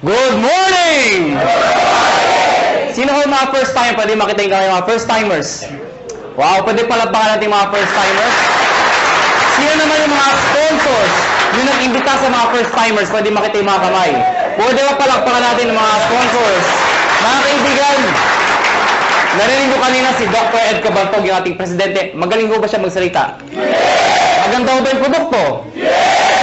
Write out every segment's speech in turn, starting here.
Good morning! Sino ho mga first time? Pwede makita yung mga first timers. Wow, pwede palapakan natin mga first timers. Sino naman yung mga sponsors? Yung nag-imbita sa mga first timers, pwede makita yung mga kamay. Pwede ba palakpakan natin yung mga sponsors? Mga kaibigan, narinig ko kanina si Dr. Ed Cabantog, yung ating presidente. Magaling ko ba siya magsalita? Maganda ba yung produkto?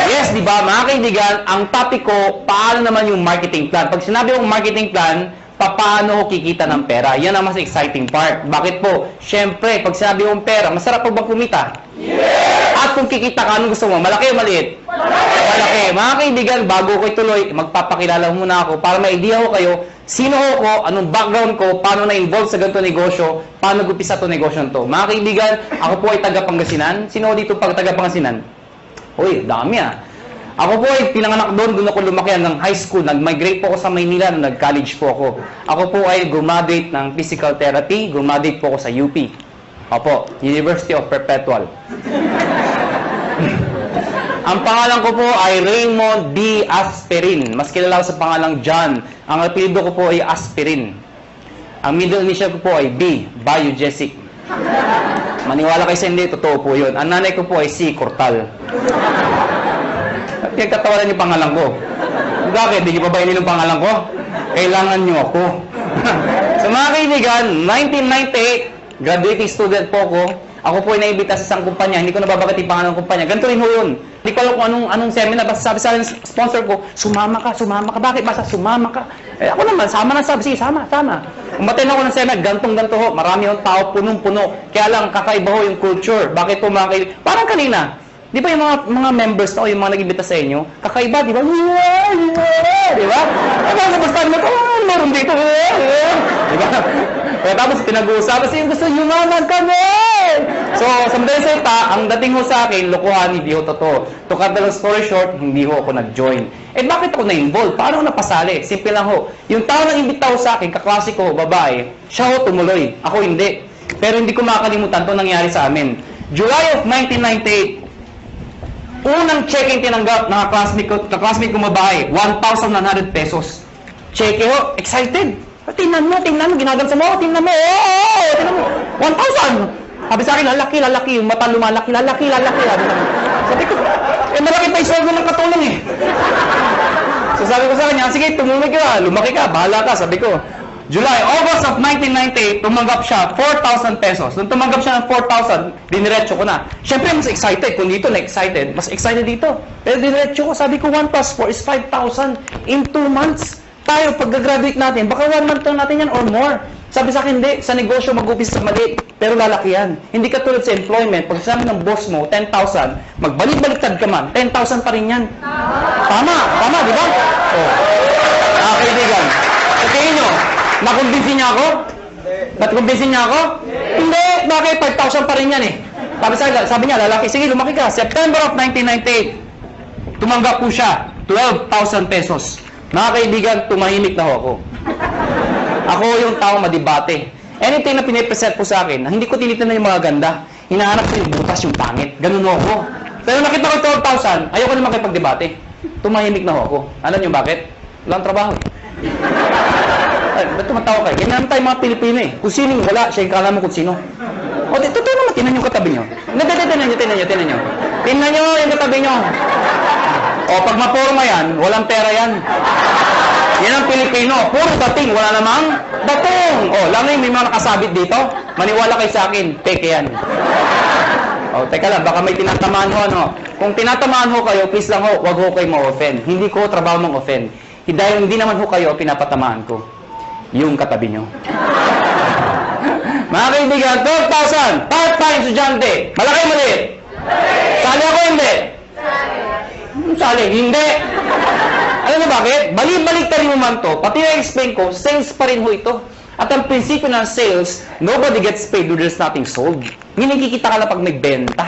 Yes, di ba? Mga kaibigan, ang topic ko, paano naman yung marketing plan? Pag sinabi kong marketing plan, paano ko kikita ng pera? Yan ang mas exciting part. Bakit po? Siyempre, pag sinabi kong pera, masarap po bang kumita? Yes! At kung kikita ka, anong gusto mo? Malaki o maliit? Malaki. Mga kaibigan, bago ko ituloy, magpapakilala muna ako para may idea ko kayo, sino ako, anong background ko, paano na-involve sa ganito negosyo, paano gupisa ito negosyo to. Mga kaibigan, ako po ay taga Pangasinan. Sino dito pag taga Pangasinan? Uy, dami ah. Ako po ay pinanganak doon ako lumaki ng high school. Nag-migrate po ako sa Maynila nung nag-college po ako. Ako po ay graduate ng physical therapy. Graduate po ako sa UP. Opo, University of Perpetual. Ang pangalan ko po ay Raymond B. Aspirin. Mas kilala ko sa pangalang John. Ang apelyido ko po ay Aspirin. Ang middle initial ko po ay B. Biogesic. Maniwala kayo sa hindi, totoo po yun. Ang nanay ko po ay C. Cortal. Pinagtatawanan yung pangalan ko. Bakit? Hindi niyo pa ba inin yung pangalan ko? Kailangan niyo ako. So mga kaibigan, 1998, graduating student po ako. Ako po ay naimbita sa isang kumpanya. Hindi ko nababagat yung pangalan ng kumpanya. Ganito rin ho yun. Hindi ko alam kung anong seminar. Basta sabi sa akin, sponsor ko, sumama ka, sumama ka. Bakit? Basta sumama ka. Eh, ako naman, sama na sabi. Sige, sama. Umaten ako ng seminar, ganto ho. Marami yung tao, punong-puno. Kaya lang, kakaiba ho yung culture. Bakit po mga kaibigan? Parang kanina. Di ba yung mga members na o yung mga nag-imbita sa inyo, kakaiba, di ba? Di ba? Di ba? Sa bastahan mo, meron dito. Di ba? Kaya tapos pinag-uusapan siya, gusto yumaman kami! So, sa madaling salita, ang dating ho sa akin, lokohan, hindi ho totoo. To cut the long story short, hindi ho ako nag-join. Eh, bakit ako na-involve? Paano ako napasali? Simple lang ho. Yung tao na imbita ho sa akin, kaklase ko, babae, siya ho tumuloy. Ako hindi. Pero hindi ko makakalimutan ito nangyari sa amin. July of 1998, unang check-in tinanggap ng classmate ko babae, 1,900 pesos. Check ho, excited. Tingnan mo, ginagansa mo, tingnan mo, tingnan mo, 1,000. Sabi sa akin, lalaki, yung mata lumalaki, lalaki. Sabi ko, malaki pa yung sweldo ng katulong eh. So sabi ko sa kanya, sige, tumumig ka, lumaki ka, bahala ka, sabi ko. August of 1998, tumanggap siya 4,000 pesos. Nung tumanggap siya ng 4,000, diniretso ko na. Siyempre, mas excited. Kung dito na-excited, mas excited dito. Pero diniretso ko, sabi ko, 1 plus 4 is 5,000 in 2 months. Tayo, pag-graduate natin, baka 1 month lang natin yan or more. Sabi sa akin, hindi. Sa negosyo, mag-upis sa maliit. Pero lalaki yan. Hindi ka tulad sa employment. Pag sabi ng boss mo, 10,000, magbalik-baliktad ka man, 10,000 pa rin yan. Tama, di ba? Oh. Kaibigan. Sabihin nyo, nakumbinsin niya ako? Nakumbinsin niya ako? Hindi. Bakit? 5,000 pa rin yan eh. Sabi niya, lalaki, sige, lumaki ka. September of 1998, tumanggap po siya, 12,000 pesos. Mga kaibigan, tumahimik na ho ako. Ako yung tao madibate. Anything na pinipresent po sa akin, hindi ko tinitingnan yung mga ganda. Hinahanap ko yung butas, yung pangit. Ganun ako. Pero nakita ko 12,000, ayoko na makipagdebate. Tumahimik na ho ako. Alam niyo bakit? Walang trabaho eh. Ay, ba't tumatawa kayo? Ganyan naman tayo mga Pilipino eh. Kung sino wala, siya yung kala mo kung sino. O, totoo naman, tinan yung katabi nyo. Tinan nyo. Tinan nyo yung katabi nyo. O, pag maporma yan, walang pera yan. Yan ang Pilipino. Puro dating, wala namang datong. O, lang may mga nakasabit dito. Maniwala kayo sa akin, peke yan. O, teka lang, baka may tinatamaan ho, ano. Kung tinatamaan ho kayo, please lang ho, wag ho kayo ma-offend. Hindi ko trabaho mang-offend. Dahil hindi naman ho kayo pinapatamaan ko. Yung katabi nyo. Mga kaibigan, 12,000, part-time estudyante. Malaki o maliit? Sali ako hindi? Sali, hindi. Alam mo bakit? Balik-balik mo man to. Pati na-explain ko, sales pa rin ho ito. At ang prinsipyo ng sales, nobody gets paid when there's nothing sold. Hindi kikita ka lang pag nagbenta.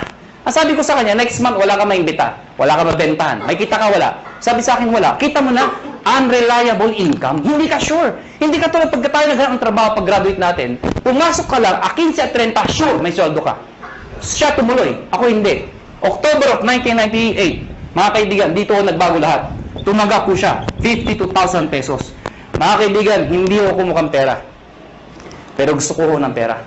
Ang sabi ko sa kanya, next month wala ka maimbita. Wala ka mabentahan. May kita ka wala. Sabi sa akin wala. Kita mo na, unreliable income. Hindi ka sure. Hindi ka tulad pagka tayo naghanap ng trabaho pag-graduate natin. Pumasok ka lang, 15 at 30, sure, may sweldo ka. Siya tumuloy. Ako hindi. October of 1998, mga kaibigan, dito ako nagbago lahat. Tumaga po siya, 52,000 pesos. Mga kaibigan, hindi ako mukhang pera. Pero gusto ko ng pera.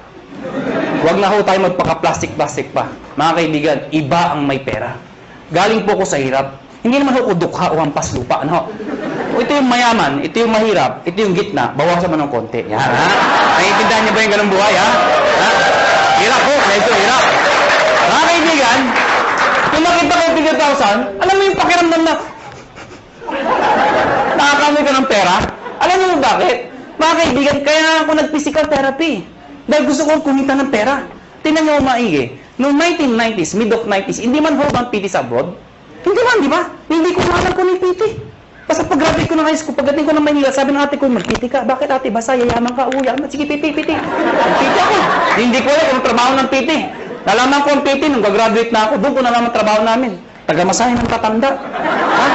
Huwag na ho tayo magpaka-plastic-plastic pa. Mga kaibigan, iba ang may pera. Galing po ko sa hirap. Hindi naman ho dukha o hampas lupa. Ano? Ito yung mayaman, ito yung mahirap, ito yung gitna, bawasan mo ng konti. Yan, ha? Naiintindihan niyo ba yung ganung buhay, ha? Ha? Hirap ho, medyo hirap. Mga kaibigan, kung makita ko 50,000, alam mo yung pakiramdam na nakakamoy ka ng pera? Alam mo bakit? Mga kaibigan, kaya ako nag-physical therapy. Dahil gusto kong kumita ng pera. Tingnan niyo maigi. Noong 1990s, mid of 90s, hindi man ho bang PT sa abroad? Hindi man, di ba? Hindi ko alam ko ng PT. Basta pag-graduate ko ng high school, pagdating ko ng Manila, sabi ng ate ko, mag-PT ka. Bakit ate? Basta yayaman ka, uya. Sige, PT. PT ako. Hindi ko alam kung trabaho ng PT. Nalaman ko ang PT, nung gagraduate na ako, doon ko nalaman trabaho namin. Taga-masahin ng tatanda. Ha?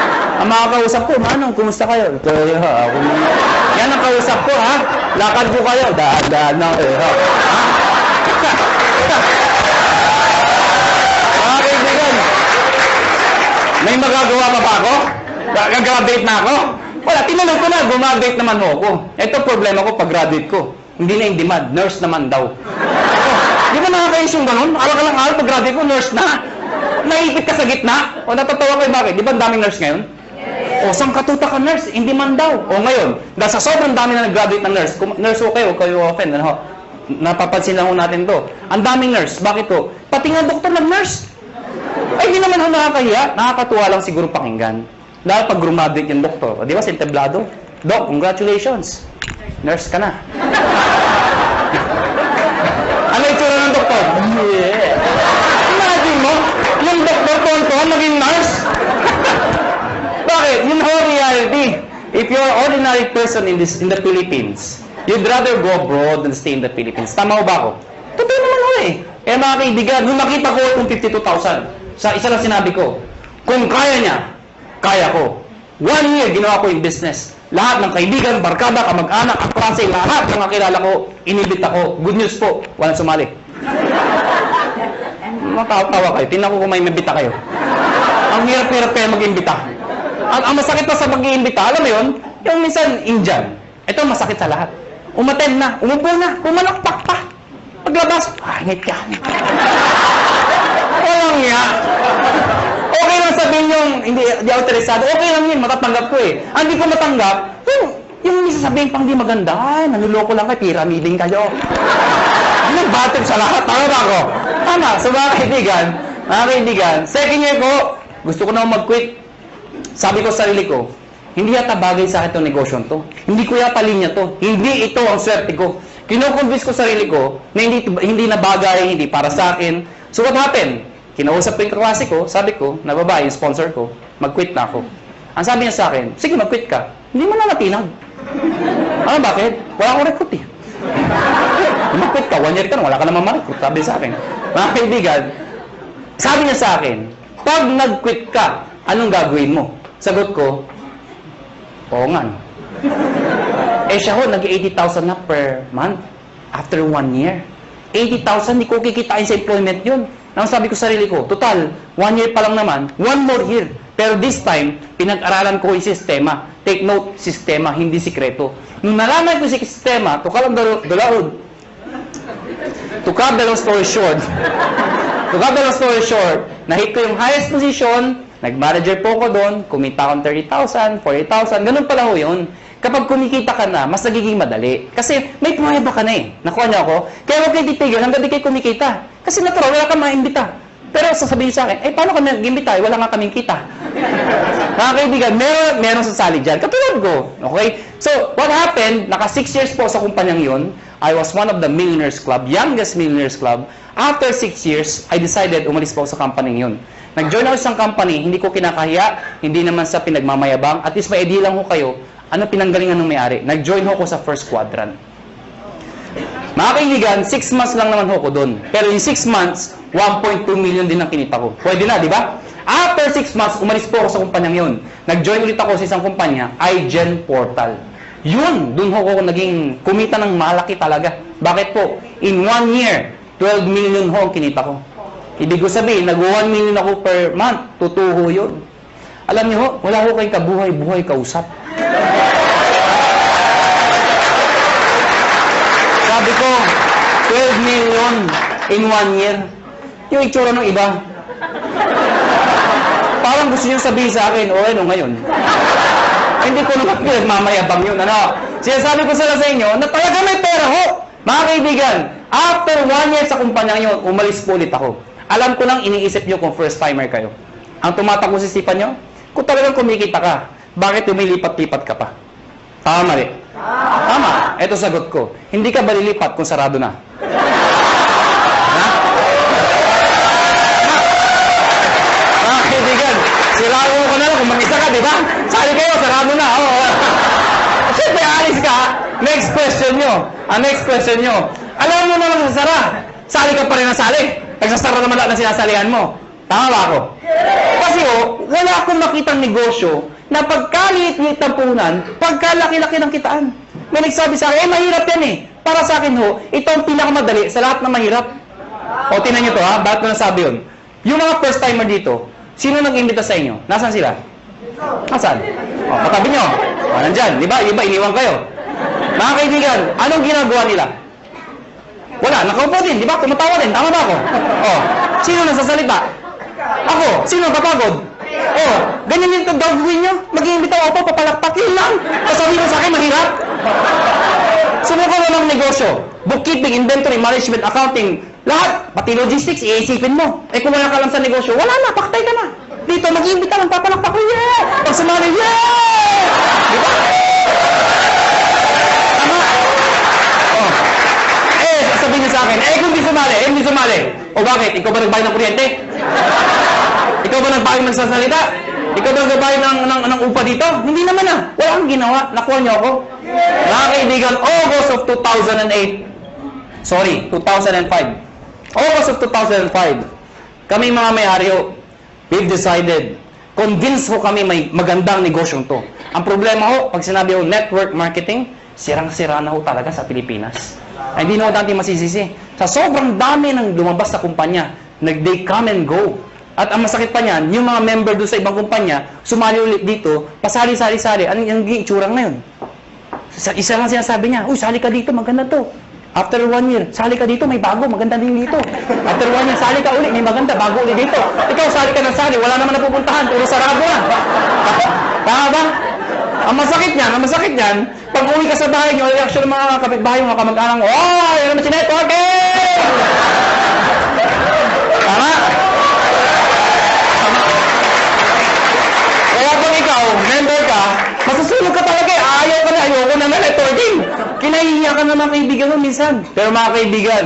Ang mga kausap ko, Manong, kumusta kayo? Kaya ha, ako yan ang kausap ko, ha? Lakad ko kayo. Daan na, ha? Mga kaibigan, may magagawa pa ba ako? Gagraduate na ako? Wala, tinanong ko na, gumagraduate naman ho ako. Ito problema ko pag-graduate ko. Hindi na in demand, nurse naman daw. Di ba nakakayos yung ganun? Alang pag-graduate ko, nurse na. Naipit ka sa gitna? O natatawa kayo bakit? Di ba ang daming nurse ngayon? O saan katuta ka nurse? In demand daw. O ngayon, dahil sa sobrang dami na nag-graduate ng nurse, nurse okay, huwag kayo open. Ano? Napapansin lang ho natin to. Ang daming nurse. Bakit to? Pati nga doktor nag-nurse. Ay, di naman ho nakakahiya. Nakakatuwa lang siguro pakinggan. Dahil pag graduate yung doktor, di ba, sinteblado? Doc, congratulations. Nurse ka na. Ano itsura ng doktor? Yeah. Imagine mo, yung doktor tuwan-tuwan maging nurse. Bakit? Yun ho reality. If you're an ordinary person in the Philippines, you'd rather go abroad than stay in the Philippines. Tama ho ba ako? Totoo naman ho eh. Kaya mga kaibigan, nung makita ko itong 52,000, sa isa lang sinabi ko, kung kaya niya, kaya ko. 1 year, ginawa ko yung business. Lahat ng kaibigan, barkada, kamag-anak, kaklase, lahat ng kakilala ko, inibit ako. Good news po, walang sumali. Matawa kayo. Tingnan ko kung may mabita kayo. Ang hirap-hirap kayo mag-imbita. Ang masakit pa sa mag-iimbita, alam mo yun, yung minsan Indian. Ito masakit sa lahat. Umattend na, umupo na, pumalakpak pa. Paglabas, ngit ka. Walang nga. Okay lang sabihin yung hindi autorisado. Okay lang yun, matatanggap ko eh. Ang hindi ko matanggap, yung sasabihin pang di maganda, ay, nanuloko lang kayo, pyramiding kayo. Nagbatid sa lahat, tama ba ako? Tama, so mga kaibigan, second year ko, gusto ko na mag-quit. Sabi ko sa sarili ko, hindi yata bagay sa akin itong negosyo to. Hindi ko yata linya to. Hindi ito ang swerte ko. Kino-convince ko sa sarili ko na hindi na bagay, hindi para sa akin. So what happened? Kinausap ko yung kaklase ko, sabi ko, na babae, yung sponsor ko, mag-quit na ako. Ang sabi niya sa akin, sige, mag-quit ka. Hindi mo na natinag. Ano, bakit? Wala akong recruit eh. Mag-quit ka, 1 year ka na, wala ka naman ma-recruit. Sabi sa akin. Mga kaibigan, sabi niya sa akin, pag nag-quit ka, anong gagawin mo? Sagot ko, oo nga. Eh siya ho, nag-80,000 na per month after 1 year. 80,000, hindi ko kikitain sa employment yun. Nang sabi ko sa sarili ko, total, 1 year pa lang naman, 1 more year. Pero this time, pinag-aralan ko yung sistema. Take note, sistema, hindi sikreto. Nung nalaman ko yung sistema, to cut the long story short, nahit ko yung highest position, nag-manager po ko doon, kumita akong 30,000, 40,000, ganun pala ho yun. Kapag kumikita ka na, mas nagiging madali. Kasi may pruweba ka na eh. Nakuha niyo ako? Kaya huwag kayo titigil hanggang di kayo kumikita. Kasi natural, wala kang maimbita. Pero sasabihin sa akin, paano kami nag-imbita? Wala nga kaming kita. Mga kaibigan, meron sasali dyan. Katulad ko. Okay? So, what happened, naka 6 years po sa kumpanyang yun. I was one of the millionaires club, youngest millionaires club. After 6 years, I decided umalis po sa company yun. Nag-join ako sa isang company, hindi ko kinakahiya, hindi naman sa pinagmamayabang. At least may idea lang ko kayo, ano pinanggalingan ng may-ari? Nag-join ho ko sa first quadrant. Mga kaibigan, 6 months lang naman ho ko doon. Pero in 6 months, 1.2 million din ang kinita ko. Pwede na, di ba? After 6 months, umalis po ako sa kumpanyang yun. Nag-join ulit ako sa isang kumpanya, iGen Portal. Yun, doon ho ko naging kumita ng malaki talaga. Bakit po? In 1 year, 12 million ho ang kinita ko. Ibig ko sabihin, nag-1 million ako per month. Tutuho yun. Alam niyo ho, wala ho kayong kabuhay-buhay kausap. Sabi ko, 12 million in 1 year. Yung itsura ng iba. Parang gusto niyo sabihin sa akin, o ano ngayon? Hindi ko naman pinagmamayabang yun, ano? Sinasabi ko sila sa inyo na talaga may pera ho. Mga kaibigan, after 1 year sa kumpanya nyo, umalis po ulit ako. Alam ko lang iniisip nyo kung first timer kayo. Ang tumatakbo sa isipan nyo, kung talagang kumikita ka, bakit lumilipat-lipat ka pa? Tama, mali? Tama. Ito sagot ko. Hindi ka ba lilipat kung sarado na? Ha? Mga kaibigan, sirado ko na lang kung mag-isa ka, di ba? Sali kayo, sarado na. Oh. Siyempre, alis ka. Next question nyo. Ang next question nyo. Alam mo naman sa sara. Sali ka pa rin na sali. Nagsasara naman lahat na sinasalihan mo. Tama ba ako? Kasi wala akong makitang negosyo na pagkaliit-liit ng puhunan, pagkalaki-laki ng kitaan. May nagsabi sa akin, mahirap yan eh. Para sa akin ito ang pinakamadali sa lahat na mahirap. O, tinan nyo to ha, bakit ko nasabi yun? Yung mga first timer dito, sino nag-imbita sa inyo? Nasaan sila? Nasaan? O, katabi nyo. O, nandyan. Di ba? Iba, iniwan kayo. Mga kaibigan, anong ginagawa nila? Wala, nakaupo din. Di ba? Kumatawa din. Tama ba ako? O, sino nasasalita? Ako. Sino kapagod? Oh, ganyan yung gagawin nyo. Mag-iimbita ako, papalakpak. Yun lang. Kasabi mo sa akin, mahirap. Subukan mo ng negosyo. Bookkeeping, inventory, management, accounting. Lahat. Pati logistics, iisipin mo. Eh kung wala ka lang sa negosyo, wala na. Paktay ka na. Dito, mag-iimbita lang, papalakpak. Yeah! Pag sumali, yeah! Di ba? Tama. Oh. Sabihin niya sa akin, kung hindi sumali. O bakit? Ikaw ba nagbayad ng kuryente? Ikaw ba nagbayad ng sasalita? Ikaw ba nagbayad ng upa dito? Hindi naman ah. Wala kang ginawa. Nakuha niyo ako. Mga kaibigan, August of 2008. Sorry, 2005. August of 2005. Kami mga may-ari we've decided, convinced ho kami may magandang negosyong to. Ang problema ho, pag sinabi ho network marketing, sirang-sira na ho talaga sa Pilipinas. Ay, hindi na ho natin masisisi. Sa sobrang dami ng lumabas na kumpanya, they come and go. At ang masakit pa niyan, yung mga member doon sa ibang kumpanya, sumali ulit dito, pasali-sali-sali. Anong yung itsurang na yun? Isa lang sinasabi niya, uy, sali ka dito, maganda to. After 1 year, sali ka dito, may bago, maganda din dito. After 1 year, sali ka ulit, may maganda, bago ulit dito. Ikaw, sali ka ng sali, wala naman napupuntahan, puro sarado na. Tama ba? Ang masakit niyan, pag uwi ka sa bahay niyo, reaction ng mga kapitbahay, mga kamag-anak, oh, yan naman si networking! Tama? Kaya pag ikaw, member ka, masusunog ka talaga eh. Ayoko na networking. Kinahihiya ka na mga kaibigan mo minsan. Pero mga kaibigan,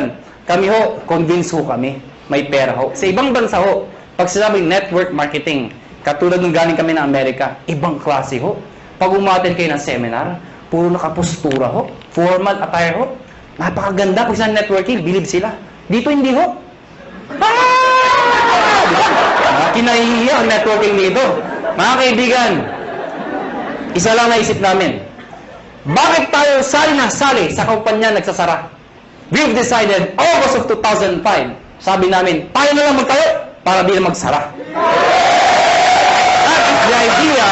kami ho, convince ho kami. May pera ho. Sa ibang bansa ho, pag sinabing network marketing, katulad nung galing kami ng Amerika, ibang klase ho. Pag umaten kayo ng seminar, puro nakapostura ho, formal attire ho. Napakaganda pag sa networking, believe sila. Dito hindi ho. Kinahihiya ang networking dito. Mga kaibigan, isa lang naisip namin. Bakit tayo sali na sali sa kumpanya nagsasara? We've decided, August of 2005, sabi namin, tayo na lang magtayo para di na magsara. That is the idea,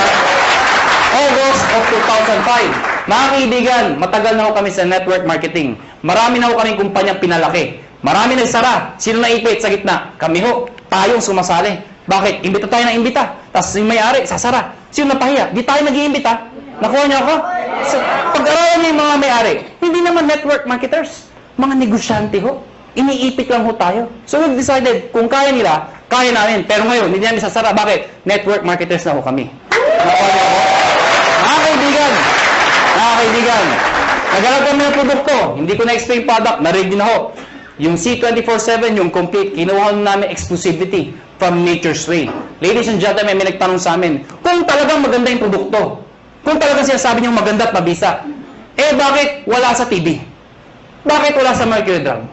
August of 2005. Mga kaibigan, matagal na ho kami sa network marketing. Marami na ho kaming kumpanyang pinalaki. Marami nagsara. Sino naipit sa gitna? Kami ho. Tayong sumasali. Bakit? Imbita tayo na imbita. Tapos yung may-ari, sasara. Sino napahiya? Di tayo nag-iimbita. Nakuha niyo ako? So, pag-aralan niyo yung mga may-ari, hindi naman network marketers. Mga negosyante ho. Iniipit lang ho tayo. So we've decided, kung kaya nila, kaya namin. Pero ngayon, hindi namin sasara. Bakit? Network marketers na ho kami. Nakuha niyo ako? Mga kaibigan, naghanap kami ng produkto. Hindi ko na-explain product. Na-ready na ho. Yung C24/7, yung complete, kinuha namin exclusivity from Nature's Way. Ladies and gentlemen, may nagtanong sa amin, kung talagang maganda yung produkto, kung talagang sinasabi niyong maganda at mabisa, bakit wala sa TV? Bakit wala sa Mercury Drug?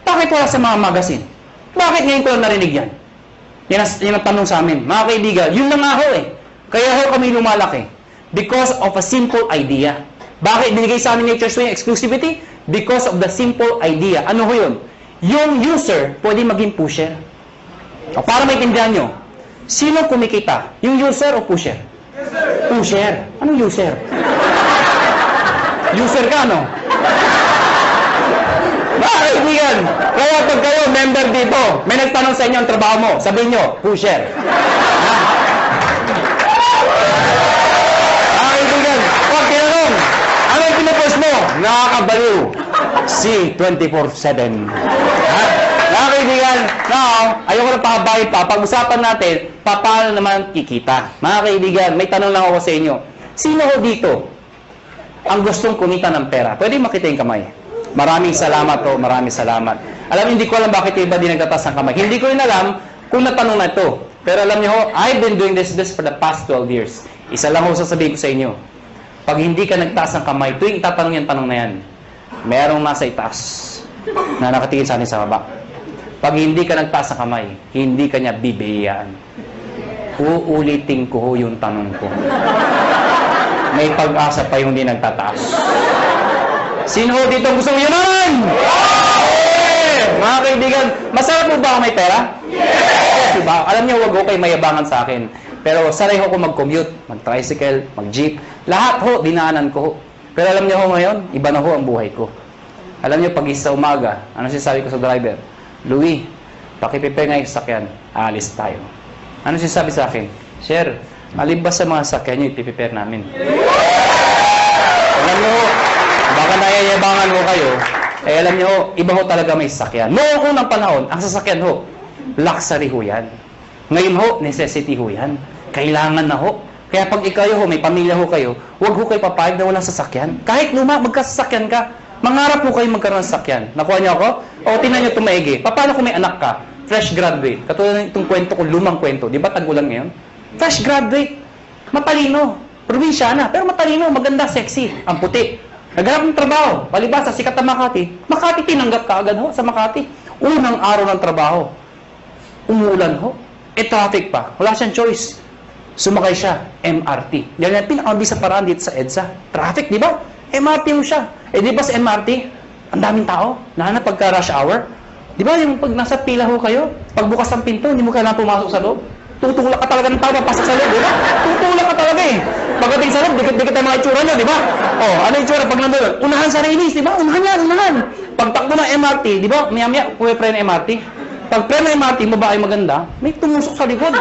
Bakit wala sa mga magazine? Bakit ngayon ko lang narinig yan? Yan ang tanong sa amin. Mga kaibigan, yun na nga ho eh. Kaya ho kami lumalaki. Because of a simple idea. Bakit binigay sa amin Nature's Way yung exclusivity? Because of the simple idea. Ano ho yun? Yung user pwede maging pusher. O, para maintindihan nyo, Sino kumikita? Yung user o pusher? Pusher. Anong user? User ka, no? Kaibigan, kaya pag kayo member dito, may nagtanong sa inyo ang trabaho mo, sabihin nyo, pusher. Kaibigan, pag tinanong, ano yung pinupost mo? Nakakabaliw. Si 24/7. Kaibigan, now, ayoko na pahabayin pa. Pag-usapan natin, paano naman kikita. Mga kaibigan, may tanong lang ako sa inyo. Sino ho dito ang gustong kumita ng pera? Pwede makita yung kamay. Maraming salamat ho, maraming salamat. Alam, hindi ko alam bakit iba din nagtatas ng kamay. Hindi ko rin alam kung natanong na ito. Pero alam niyo ho, I've been doing this for the past 12 years. Isa lang ho sasabihin ko sa inyo. Pag hindi ka nagtaas ng kamay, tuwing itatanong yung tanong na yan, merong nasa itaas na nakatingin sa atin sa baba. Pag hindi ka nagtaas ng kamay, hindi ka niya bibiyayaan. Uulitin ko ho yung tanong ko. May pag-asa pa yung hindi nagtataas. Sino dito gusto mo yaman? Yeah! Mga kaibigan, masarap mo ba ako may pera? Yes! Diba? Alam niyo, wag ho kayo mayabangan sa akin. Pero sanay ho ko mag-commute, mag-tricycle, mag-jeep. Lahat ho, dinaanan ko ho. Pero alam niyo ho ngayon, iba na ho ang buhay ko. Alam niyo, pag isa umaga, ano sinasabi ko sa driver? Louie, pakiprepare nga yung sasakyan. Alis tayo. Ano sinasabi sa akin? Sir, alibas sa mga sasakyan nyo, ipiprepare namin. Alam niyo ho, baka nayayabangan ho kayo, eh alam niyo ho, iba ho talaga may sasakyan. Noong unang panahon, ang sasakyan ho, luxury ho yan. Ngayon ho, necessity ho yan. Kailangan na ho. Kaya pag ikaw ho, may pamilya ho kayo, huwag ho kayo papayag na walang sasakyan. Kahit luma, magkasasakyan ka. Mangarap ho kayo magkaroon ng sasakyan. Nakuha niyo ako? O, tingnan niyo tumaigi. Paano kung may anak ka? Fresh graduate. Katulad ng itong kwento ko, lumang kwento. Di ba tag-ulan ngayon? Fresh graduate. Matalino. Probinsyana. Pero matalino, maganda, sexy. Ang puti. Naghanap ng trabaho. Palibasa, sikat na Makati. Makati, tinanggap ka agad ho sa Makati. Unang araw ng trabaho. Umuulan ho. Traffic pa. Wala siyang choice. Sumakay siya. MRT. Yan yung pinakamabisa paraan dito sa EDSA. Traffic, di ba? MRT mo siya. Eh, di ba sa MRT, ang daming tao, lalo na pagka rush hour. Di ba yung pag nasa pila ho kayo, pagbukas ng pinto, hindi mo kailangan pumasok sa loob. Tutulak ka talaga ng tao, papasok sa loob, di ba? Tutulak ka talaga eh. Pagdating sa loob, dikit-dikit ang mga itsura nyo, di ba? Oh, ano yung itsura pag nandun? Unahan sa release, di ba? Unahan yan, unahan. Pagtakbo ng MRT, di ba? Maya-maya, puwe-pre ng MRT. Pag pre ng MRT, babae maganda, may tumusok sa likod.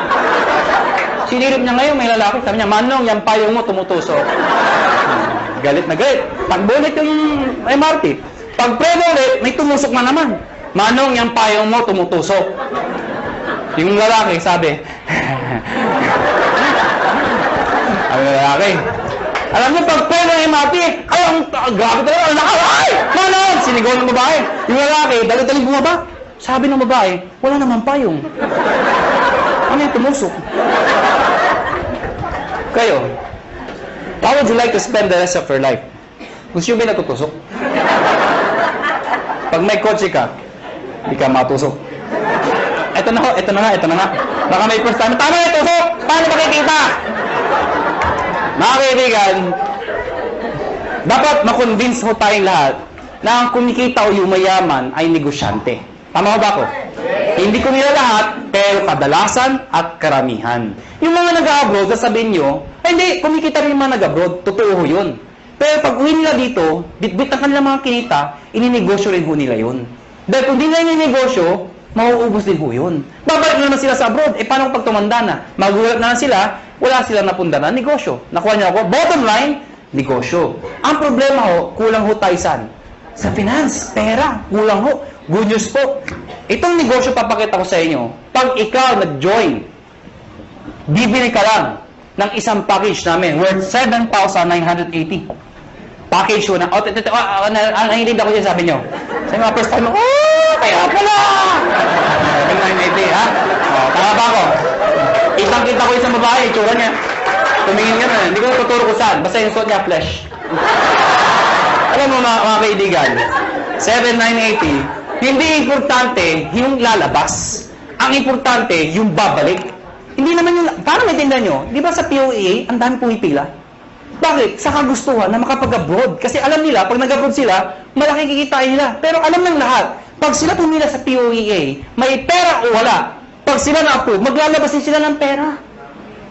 Sinirip niya ngayon, may lalaki. Sabi niya, Manong, yung payong mo tumutusok. Galit na galit. Pagbulit yung MRT. Pag pre ulit, may tumusok na naman. Manong, yung payong mo tumutusok. Yung lalaki, sabi, ang lalaki. Alam niyo, pag pre ng MRT, ay, grabe talaga, ang lakas, ay! Manong! Sinigaw ng babae. Yung lalaki, dali-dali bumaba. Sabi ng babae, wala naman payong. Ano yung tumusok? Kayo, how would you like to spend the rest of your life? Gusto nyo ba natutusok? Pag may kotse ka, hindi ka matusok. Ito na ho, ito na nga. Baka may first time, tama na tusok! Paano makikita? Mga kaibigan, dapat makonvince ho tayong lahat na ang kumikita o yumayaman ay negosyante. Tama ba ako? Hindi ko nila lahat, pero kadalasan at karamihan. Yung mga nag-abroad, sasabihin nyo, ay hindi, kumikita rin yung mga nag-abroad. Totoo yun. Pero pag uwi nila dito, bit-bit ang kanilang mga kinita, ininegosyo rin ho nila yun. Dahil kung di na ininegosyo, mauubos din ho yun. Babalik na naman sila sa abroad. Eh paano pag tumanda na? Magulat na sila, wala silang napunda na negosyo. Nakuha niyo ako? Bottom line, negosyo. Ang problema ho, kulang ho tayo saan? Sa finance, pera, kulang ho. Good news po. Itong negosyo papakita ko sa inyo. Pag ikaw nag-join, bibili ka lang ng isang package namin worth 7,980. Package ho na, nahilig ako dyan sabi nyo. Sa mga first time, kaya pala! 7,980, ha? Tama ba ako? Kitang-kita ko isang babae, itsura niya. Tumingin ka na, hindi ko natuturo ko saan. Basta yung suot niya, flesh. Alam mo mga kaibigan, 7,980, hindi importante yung lalabas. Ang importante, yung babalik. Hindi naman yung... Paano maintindihan nyo? Di ba sa POEA, ang dami pumipila? Bakit? Sa kagustuhan na makapag-abroad. Kasi alam nila, pag nag-abroad sila, malaki kikitain nila. Pero alam ng lahat, pag sila pumila sa POEA, may pera o wala. Pag pag sila na-approve, maglalabas din sila ng pera.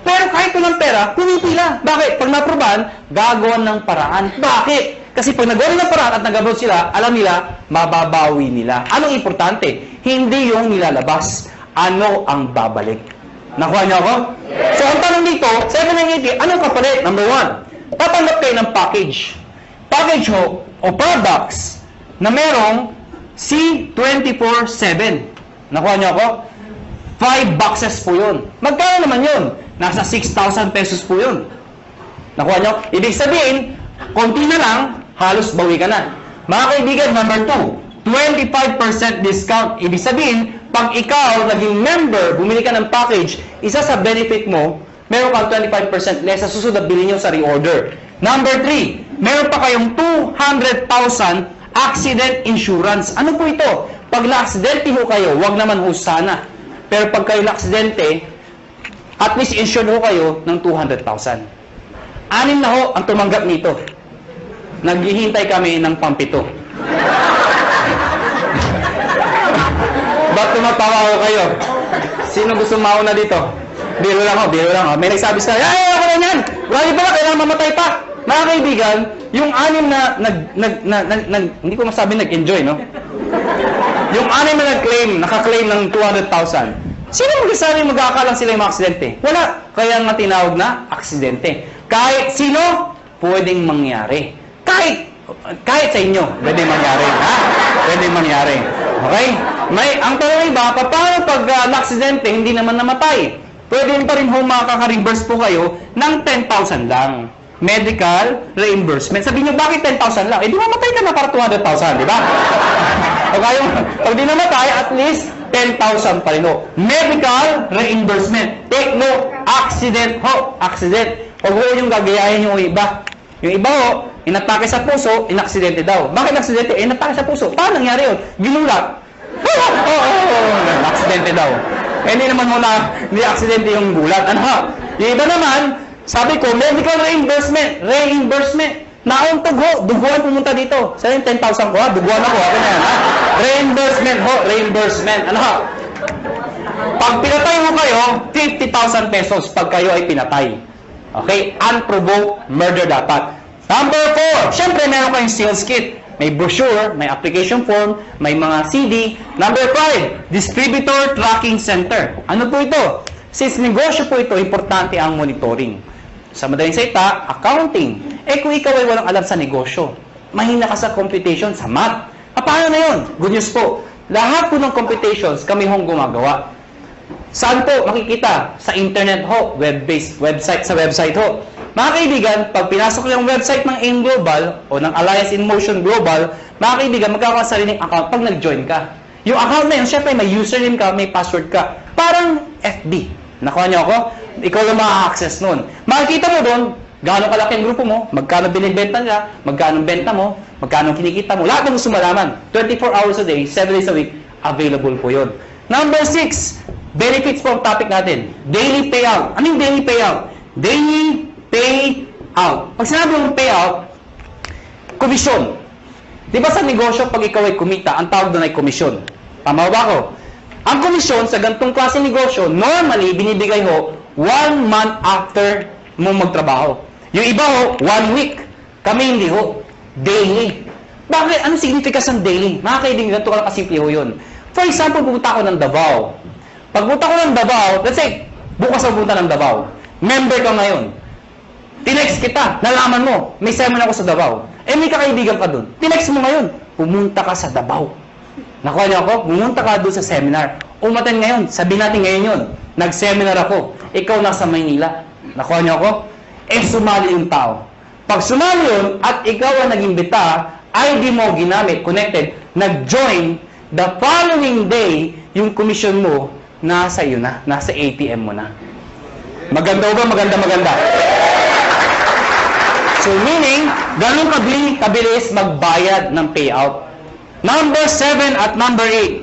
Pero kahit walang pera, pumipila. Bakit? Pag na-approvean, gagawa ng paraan. Bakit? Kasi pag nagawa ng paraan at nag-approve sila, alam nila, mababawi nila. Anong importante? Hindi yung nilalabas. Ano ang babalik? Nakuha niyo ako? So, ang tanong dito, 780, anong kapalit? Number 1, tatanggap kayo ng package. Package ho, o products, na merong C24/7. Nakuha niyo ako? 5 boxes po yun. Magkano naman yun? Nasa 6,000 pesos po yun. Nakuha niyo? Ibig sabihin, konti na lang, halos bawi ka na. Mga kaibigan, number 2, 25% discount. Ibig sabihin, pag ikaw naging member, bumili ka ng package, isa sa benefit mo, meron kang 25% less sa susunod na bilhin nyo sa reorder. Number 3, meron pa kayong 200,000 accident insurance. Ano po ito? Pag na-aksidente ho kayo, wag naman ho sana. Pero pag kayo na-aksidente, at least insured ho kayo ng 200,000. 6 na ho ang tumanggap nito. Naghihintay kami ng pampito. Ba't tumatawa ko kayo? Sino gusto mauna dito? Biro lang ho, biro lang ho. May nagsabi sa ay, ako na yan! Wala pala, kailangan mamatay pa! Mga kaibigan, yung 6 na hindi ko masabi nag-enjoy, no? Yung 6 na nag-claim, naka-claim ng 200,000. Sino magsasabi magkakalang sila yung mga aksidente? Wala. Kaya nga tinawag na aksidente. Kahit sino, pwedeng mangyari. Kahit sa inyo, pwedeng mangyari. Ha? Pwedeng mangyari. Okay? Ang tanong iba, paano pag na-aksidente, hindi naman namatay? Pwede pa rin makaka-reimburse po kayo ng 10,000 lang. Medical reimbursement. Sabihin nyo, bakit 10,000 lang? Eh, di mamatay ka na para 200,000, di ba? Pag di namatay, at least 10,000 pa rin ho. Medical reimbursement. Take note, accident ho. Accident. Huwag ho yung gagayahin yung iba. Yung iba ho, inatake sa puso, inaksidente daw. Bakit aksidente? Eh, inatake sa puso. Paano nangyari yun? Ginulat. Aksidente daw. Eh, hindi naman mo na, hindi aksidente yung gulat. Ano ha? Yung iba naman, sabi ko, medical reimbursement. Reimbursement. Nauntog ho, duguan pumunta dito. Sa yung 10,000 ko ha, duguan ako. Ako na yan ha. Reimbursement ho, reimbursement. Ano ha? Pag pinatay mo kayo, 50,000 pesos pag kayo ay pinatay. Okay? Unprovoked murder dapat. Number 4, syempre meron kayong sales kit. May brochure, may application form, may mga CD. Number 5, distributor tracking center. Ano po ito? Since negosyo po ito, importante ang monitoring. Sa madaling salita, accounting. Eh kung ikaw ay walang alam sa negosyo, mahina ka sa computation, sa math. Paano na yun? Good news po. Lahat po ng computations kami hong gumagawa. Saan po makikita? Sa internet ho, web-based, sa website ho. Mga kaibigan, pag pinasok yung website ng AIM Global o ng Alliance in Motion Global, mga kaibigan, magkakaroon sa sariling account pag nag-join ka. Yung account na yun, syempre may username ka, may password ka. Parang FB. Nakuha niyo ako? Ikaw lang maka-access nun. Makikita mo doon, gaano kalaki ang grupo mo, magkano binibenta nila, magkano benta mo, magkano kinikita mo. Lahat ng gusto malaman. 24 hours a day, 7 days a week, available po yun. Number 6, benefits po ang topic natin. Daily payout. Ano yung daily payout? Daily payout. Pag sinabi yung payout, komisyon. Di ba sa negosyo, pag ikaw ay kumita, ang tawag doon ay komisyon. Tama ba ako? Ang komisyon sa ganitong klase negosyo, normally, binibigay ho 1 month after mo magtrabaho. Yung iba ho, 1 week. Kami hindi ho. Daily. Bakit? Anong significance ng daily? Mga kaibigan, ganito ka lang kasimple ho yun. For example, pupunta ako ng Davao. Pag pupunta ko ng Davao, let's say, bukas ako pupunta ng Davao. Member ka ngayon. Tinext kita, nalaman mo, may seminar ako sa Davao. Eh, may kakaibigan ka dun. Tinext mo ngayon, pumunta ka sa Davao. Nakuha niyo ako? Pumunta ka doon sa seminar. Umaten ngayon, sabihin natin ngayon yun. Nag-seminar ako. Ikaw nasa Maynila. Nakuha niyo ako? Eh, sumali yung tao. Pag sumali yun, at ikaw ang nag-imbita, ID mo ginamit, connected, nag-join, the following day, yung commission mo, nasa iyo na. Nasa ATM mo na. Maganda ba? Maganda. So, meaning, ganun kabilis magbayad ng payout. Number 7 at number 8.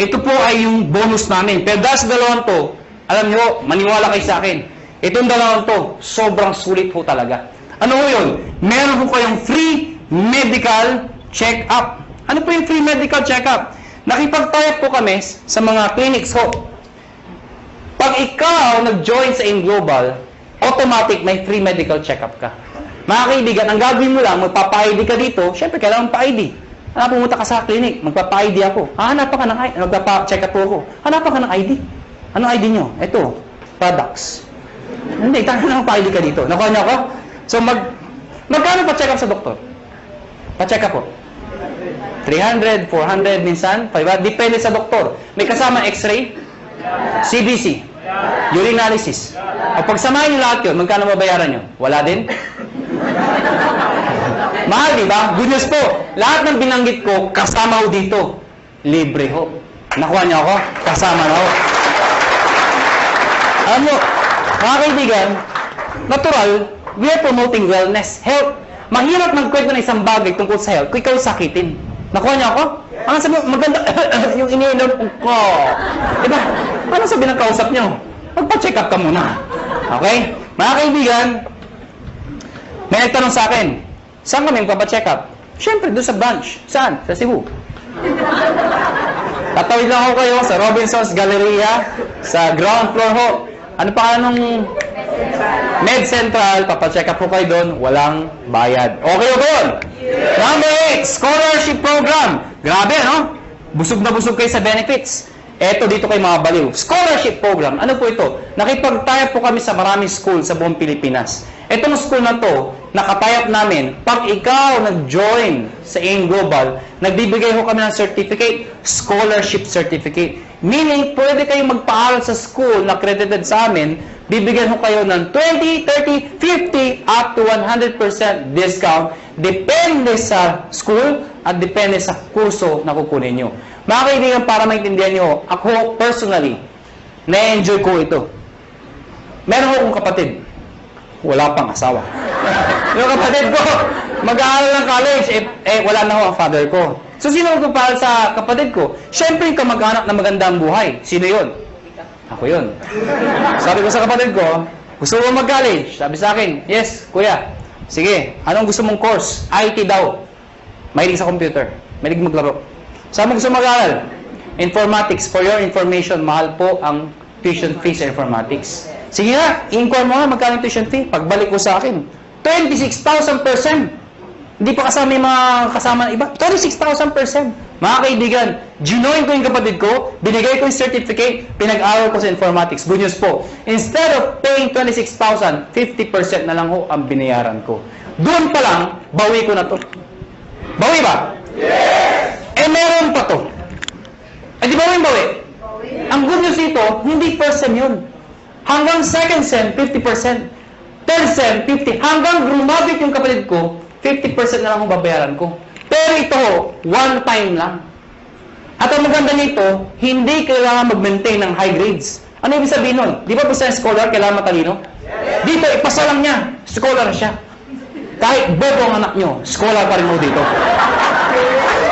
Ito po ay yung bonus namin. Pero dahil sa dalawang to, alam nyo, maniwala kayo sa akin. Itong dalawang to, sobrang sulit po talaga. Ano po yun? Meron po kayong free medical check-up. Ano po yung free medical check-up? Nakipag-tie po kami sa mga clinics ho. Pag ikaw nag-join sa AIM Global, automatic may free medical check-up ka. Mga kaibigan, ang gagawin mo lang, magpapa-ID ka dito, syempre kailangan pa-ID. Pumunta ka sa clinic, magpapa-ID ako. Hanapan ka ng ID, magpapa-check up ako. Hanapan ka ng ID. Anong ID nyo? Ito, products. Hindi, tanong ng pa-ID ka dito. Nakuha niyo ako? So, magkano pa-check up sa doktor? Pa-check up po. 300, 400, minsan, 500. Depende sa doktor. May kasama x-ray, CBC, urinalysis. O pagsamahin nyo lahat yun, magkano mabayaran nyo? Wala din? Mahal, di ba? Good news po. Lahat ng binanggit ko, kasama ho dito. Libre ho. Nakuha niyo ako? Kasama na ho. Alam mo, mga kaibigan, natural, we are promoting wellness, health. Mahirap magkwento ng isang bagay tungkol sa health kung ikaw sakitin. Nakuha niyo ako? Ano sabi mo? Maganda yung iniinom ko. Diba? Ano sabi ng kausap niyo? Magpa-check up ka muna. Okay? Mga kaibigan, may nagtanong sa akin, saan kami magpapacheck up? Siyempre, doon sa branch. Saan? Sa Cebu. Tatawid lang ako kayo sa Robinson's Galleria, sa ground floor ho. Ano pa nung Med Central, papacheck up po kayo doon, walang bayad. Okay ba yun? Number 8, scholarship program. Grabe, no? Busog na busog kayo sa benefits. Eto dito kay mga baliw. Scholarship program. Ano po ito? Nakipag-tie-up po kami sa maraming school sa buong Pilipinas. Etong school na to, nakatayap namin, pag ikaw nag-join sa AIM Global, nagbibigay ho kami ng certificate, scholarship certificate. Meaning, pwede kayong magpaaral sa school na accredited sa amin, bibigyan ho kayo ng 20, 30, 50, up to 100% discount, depende sa school at depende sa kurso na kukunin nyo. Mga kaibigan, para maintindihan nyo, ako personally, na-enjoy ko ito. Meron akong kapatid, wala pang asawa. Yung kapatid ko, mag-aaral ng college, wala na ho ang father ko. So, sino magpapahal sa kapatid ko? Siyempre, yung kamag-anak na magandang buhay. Sino yun? Ako yun. Sabi ko sa kapatid ko, gusto mo mag-college? Sabi sa akin, yes, kuya. Sige, anong gusto mong course? IT daw. Mahilig sa computer. Mahilig maglaro. Saan mo gusto mag-aaral? Informatics. For your information, mahal po ang tuition fee sa informatics. Sige nga, i-inquire mo nga magkano tuition fee. Pagbalik ko sa akin, 26,000%. Hindi pa kasama yung mga kasama ng iba. 26,000%. Mga kaibigan, ginoin ko yung kapatid ko, binigay ko yung certificate, pinag-aral ko sa informatics. Good news po. Instead of paying 26,000, 50% na lang ho ang binayaran ko. Doon pa lang, bawi ko na to. Bawi ba? Yes! Meron pa to. Di ba yung bawi? Ang good news dito, hindi first sem yun. Hanggang second sem, 50%. Third sem, 50%. Hanggang grumabit yung kapatid ko, 50% na lang ang babayaran ko. Pero ito, one time lang. At ang maganda nito, hindi kailangan mag-maintain ng high grades. Ano ibig sabihin nun? Di ba basta yung scholar, kailangan matalino? Dito, ipasa lang niya. Scholar siya. Kahit bobo ang anak nyo, scholar pa rin mo dito.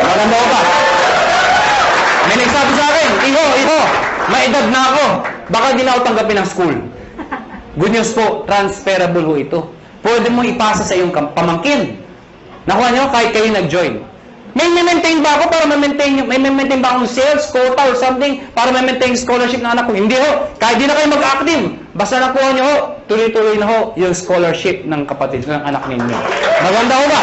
Maganda ko ba? May nagsabi sa akin, Iho, may edad na ako. Baka di na ako tanggapin ng school. Good news po, transferable ho ito. Pwede mo ipasa sa iyong pamangkin. Nakuha nyo, kahit kayo nag-join. May maintain ba ako para may maintain ba akong sales, quota, or something para may-maintain scholarship ng anak ko? Hindi ho. Kahit di na kayo mag-active. Basta nakuha nyo ho, tuloy-tuloy na ho yung scholarship ng kapatid, ng anak ninyo. Maganda ho ba?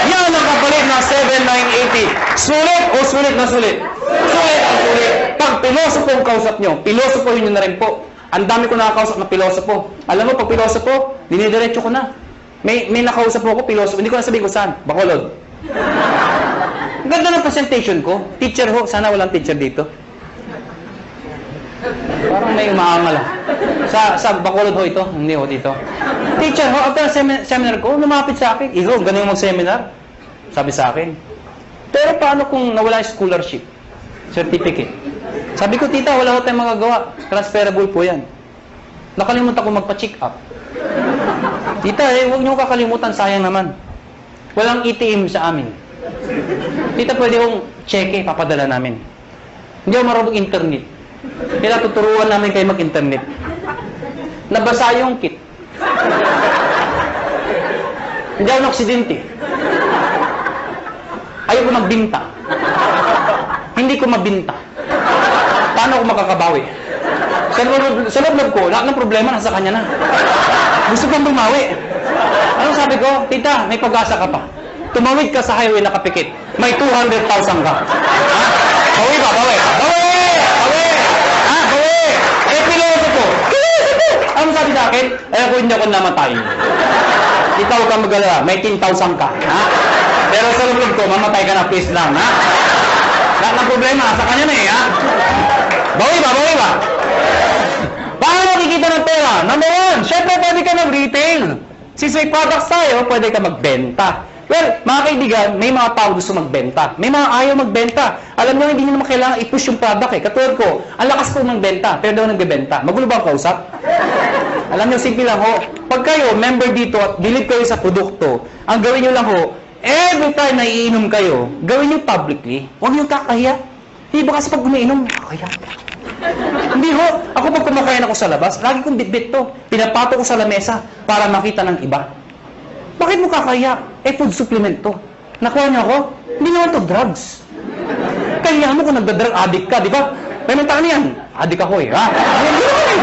Yan ang kapalit na 7,980. Sulit o sulit na sulit? Sulit ang sulit. Pag pilosopo ang kausap nyo, pilosopo yun na rin po. Ang dami ko nakakausap na pilosopo. Alam mo, pag pilosopo, dinidiretso ko na. May nakausap ko pilosopo. Hindi ko na sabihin ko saan. Bacolod. Ang ganda ng presentation ko. Teacher ho. Sana walang teacher dito. Parang may umaangal. Sa Bacolod ho ito. Hindi ho dito. Teacher ho. After seminar ko, lumapit sa akin. Iho, ganun yung mag-seminar. Sabi sa akin. Pero paano kung nawala yung scholarship? Certificate. Sabi ko, tita, wala ko tayong magagawa. Transferable po yan. Nakalimutan ko magpa-check up. Tita, huwag niyo kakalimutan, sayang naman. Walang ATM sa amin. Tita, pwede kong cheque, papadala namin. Hindi ako marunong internet. Kaya tuturuan namin kayo mag-internet. Nabasa yung kit. Hindi ako naksidente. Ayaw ko magbinta. Hindi ko mabinta. Paano ako makakabawi? Sa loob ko, lahat ng problema nasa kanya na. Gusto kong bumawi. Anong sabi ko? Tita, may pag-asa ka pa. Tumawid ka sa highway na kapikit. May 200,000 ka. Ha? Bawi ba? Bawi! Bawi! Bawi! Ha? Bawi! Eh, piloto ko. Anong sabi sa akin? Eh, ako hindi ako namatay. Ikaw ka mag-alala. May 10,000 ka. Ha? Pero sa loob ko, mamatay ka na, please lang. Ha? Lahat ng problema, sa kanya na eh. Ha? Bawi ba? Bawi ba? Paano makikita ng pera? Number one, syempre pwede ka mag-retail. Since may products tayo, pwede ka magbenta. Well, mga kaibigan, may mga tao gusto magbenta. May mga ayaw magbenta. Alam nyo, hindi nyo naman kailangan i-push yung product eh. Katulad ko, ang lakas ko magbenta, pero daw nagbebenta. Magulo ba ang kausap? Alam nyo, simple lang ho. Pag kayo, member dito at believe kayo sa produkto, ang gawin nyo lang ho, every time na iinom kayo, gawin nyo publicly. Huwag nyo kakahiya. Hindi ba kasi pag umiinom, kakahiya. Hindi ho. Ako pag kumakain ako sa labas, lagi kong bitbit to. Pinapato ko sa lamesa para makita ng iba. Bakit mo kakaya? Eh, food supplement to. Nakuha niyo ako? Hindi naman to drugs. Kaya mo kung nagda-drug addict ka, di ba? May mentaan yan. Addict ako eh, ha? Hindi naman eh.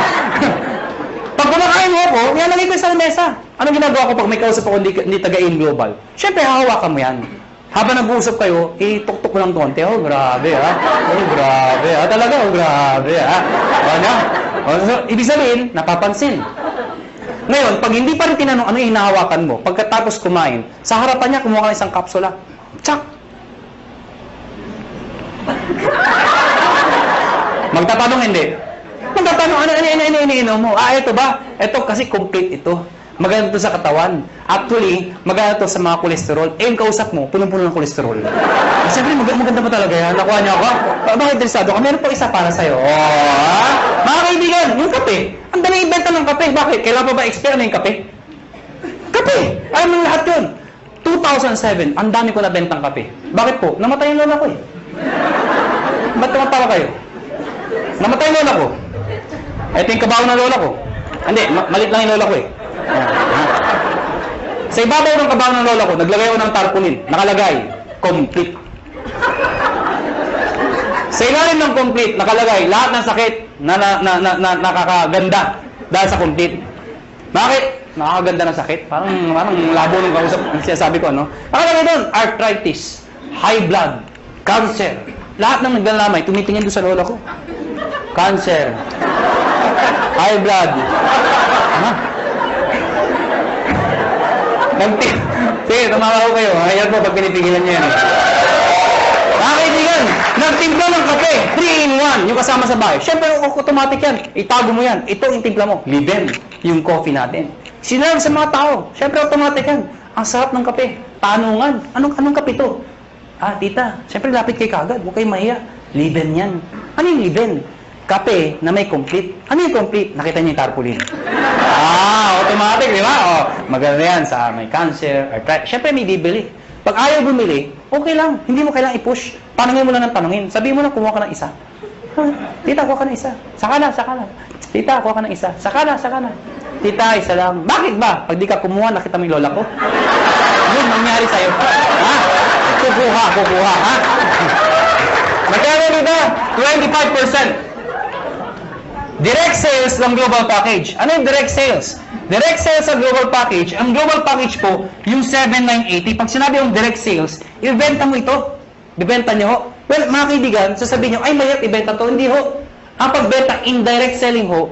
Pag kumakain mo ako, nilalagay ko sa lamesa. Anong ginagawa ko pag may kausap ako hindi taga-in global? Siyempre, hahawakan mo yan. Habang nag-uusap kayo, ituktok mo ng konti. Oh, grabe, ha? Oh, grabe, ha? Talaga, oh, grabe, ha? Ano? So, ibig sabihin, napapansin. Ngayon, pag hindi pa rin tinanong ano yung hinahawakan mo, pagkatapos kumain, sa harapan niya, kumuha ka ng isang kapsula. Tsak! Magtatanong hindi. Magtatanong, ano iniinom mo? Ah, ito ba? Ito kasi complete ito. Maganda to sa katawan. Actually, maganda to sa mga kolesterol. Eh, yung kausap mo, punong-puno ng kolesterol. Siyempre, maganda pa talaga yan. Nakuha niyo ako? Bakit interesado ka? Meron pa isa para sa'yo. Oh, mga kaibigan, yung kape. Ang dami ibenta ng kape. Bakit? Kailan pa ba expire na yung kape? Kape! Alam mo lahat yun. 2007, ang dami ko nabentang kape. Bakit po? Namatay yung lola ko eh. Ba't tumatawa kayo? Namatay yung lola ko. Ito yung kabaw ng lola ko. Hindi, malit lang yung lola ko eh. Sa ibabaw ng kabaw ng lola ko, naglagay ako ng tarpaulin. Nakalagay, complete. Sa ilalim ng complete, nakalagay, lahat ng sakit na nakakaganda dahil sa complete. Bakit? Nakakaganda ng sakit? Parang labo ng kausap, sinasabi ko, ano? Nakalagay doon, arthritis, high blood, cancer. Lahat ng naglalamay, tumitingin doon sa lola ko. Cancer, high blood. Ha? Sige, tumawa ko kayo. Ayan po pag pinipigilan nyo yan. Mga kaibigan, nagtimpla ng kape. 3-in-1. Yung kasama sa bahay. Siyempre, automatic yan. Itago mo yan. Ito yung timpla mo. Liben. Yung coffee natin. Sinarap sa mga tao. Siyempre, automatic yan. Ang sarap ng kape. Tanungan. Anong kape to? Ah, tita. Siyempre, lapit kay kagad. Huwag kayo mahiya. Liben yan. Ano yung liben? Kape na may complete. Ano yung complete? Nakita niyo yung tarpaulin. Automatic, di ba? Oh, maganda yan sa may cancer, arthritis. Siyempre, may bibili. Pag ayaw bumili, okay lang. Hindi mo kailangang i-push. Tanungin mo lang ng tanungin. Sabihin mo na, kumuha ka ng isa. Tita, kuha ka ng isa. Saka na. Tita, kuha ka ng isa. Saka na. Tita, isa lang. Bakit ba? Pag di ka kumuha, nakita mo yung lola ko. Yun, nangyari sa'yo. Ha? Kukuha, ha? Magkano dito? 25%. Direct sales ng global package. Ano yung direct sales? Direct sales sa global package, ang global package po, yung 7,980. Pag sinabi yung direct sales, ibenta mo ito. Ibenta nyo ho. Well, mga kaibigan, sasabihin nyo, ay mahirap ibenta to. Hindi ho. Ang pagbenta, indirect selling ho,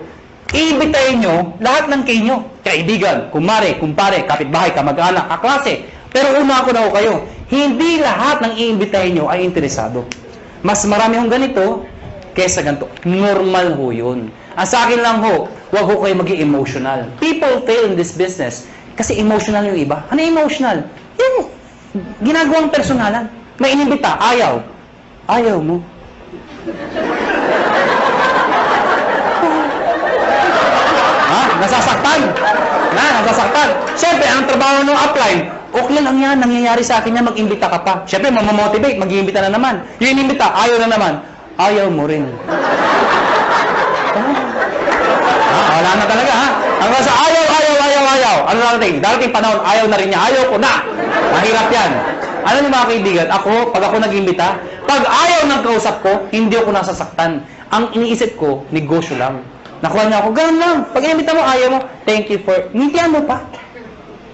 iibitayin nyo lahat ng kayo. Kaibigan, kumare, kumpare, kapitbahay, kamag-anak, kaklase. Pero una ako na ho kayo, hindi lahat ng iimbitahin nyo ay interesado. Mas marami hong ganito, kesa ganito. Normal ho yun. Ang sa akin lang ho, huwag ho kayo maging emotional. People fail in this business kasi emotional yung iba. Ano emotional? Yung ginagawang personalan. May inimbita, ayaw. Ayaw mo. Ha? Nasasaktan. Nasasaktan. Siyempre, ang trabaho ng upline, okay lang yan, nangyayari sa akin yan, mag-imbita ka pa. Siyempre, mamamotivate, mag-iimbita na naman. Yung inimbita, ayaw na naman. Ayaw mo rin. Wala na talaga, ha? Ang nasa ayaw. Ano darating panahon, ayaw na rin niya. Ayaw ko na. Mahirap yan. Alam niyo mga kaibigan, pag ako nag-imbita, pag ayaw ng kausap ko, hindi ako nasasaktan. Ang iniisip ko, negosyo lang. Nakuha niya ako, ganun lang. Pag inimbita mo, ayaw mo, thank you for, ngintian mo pa.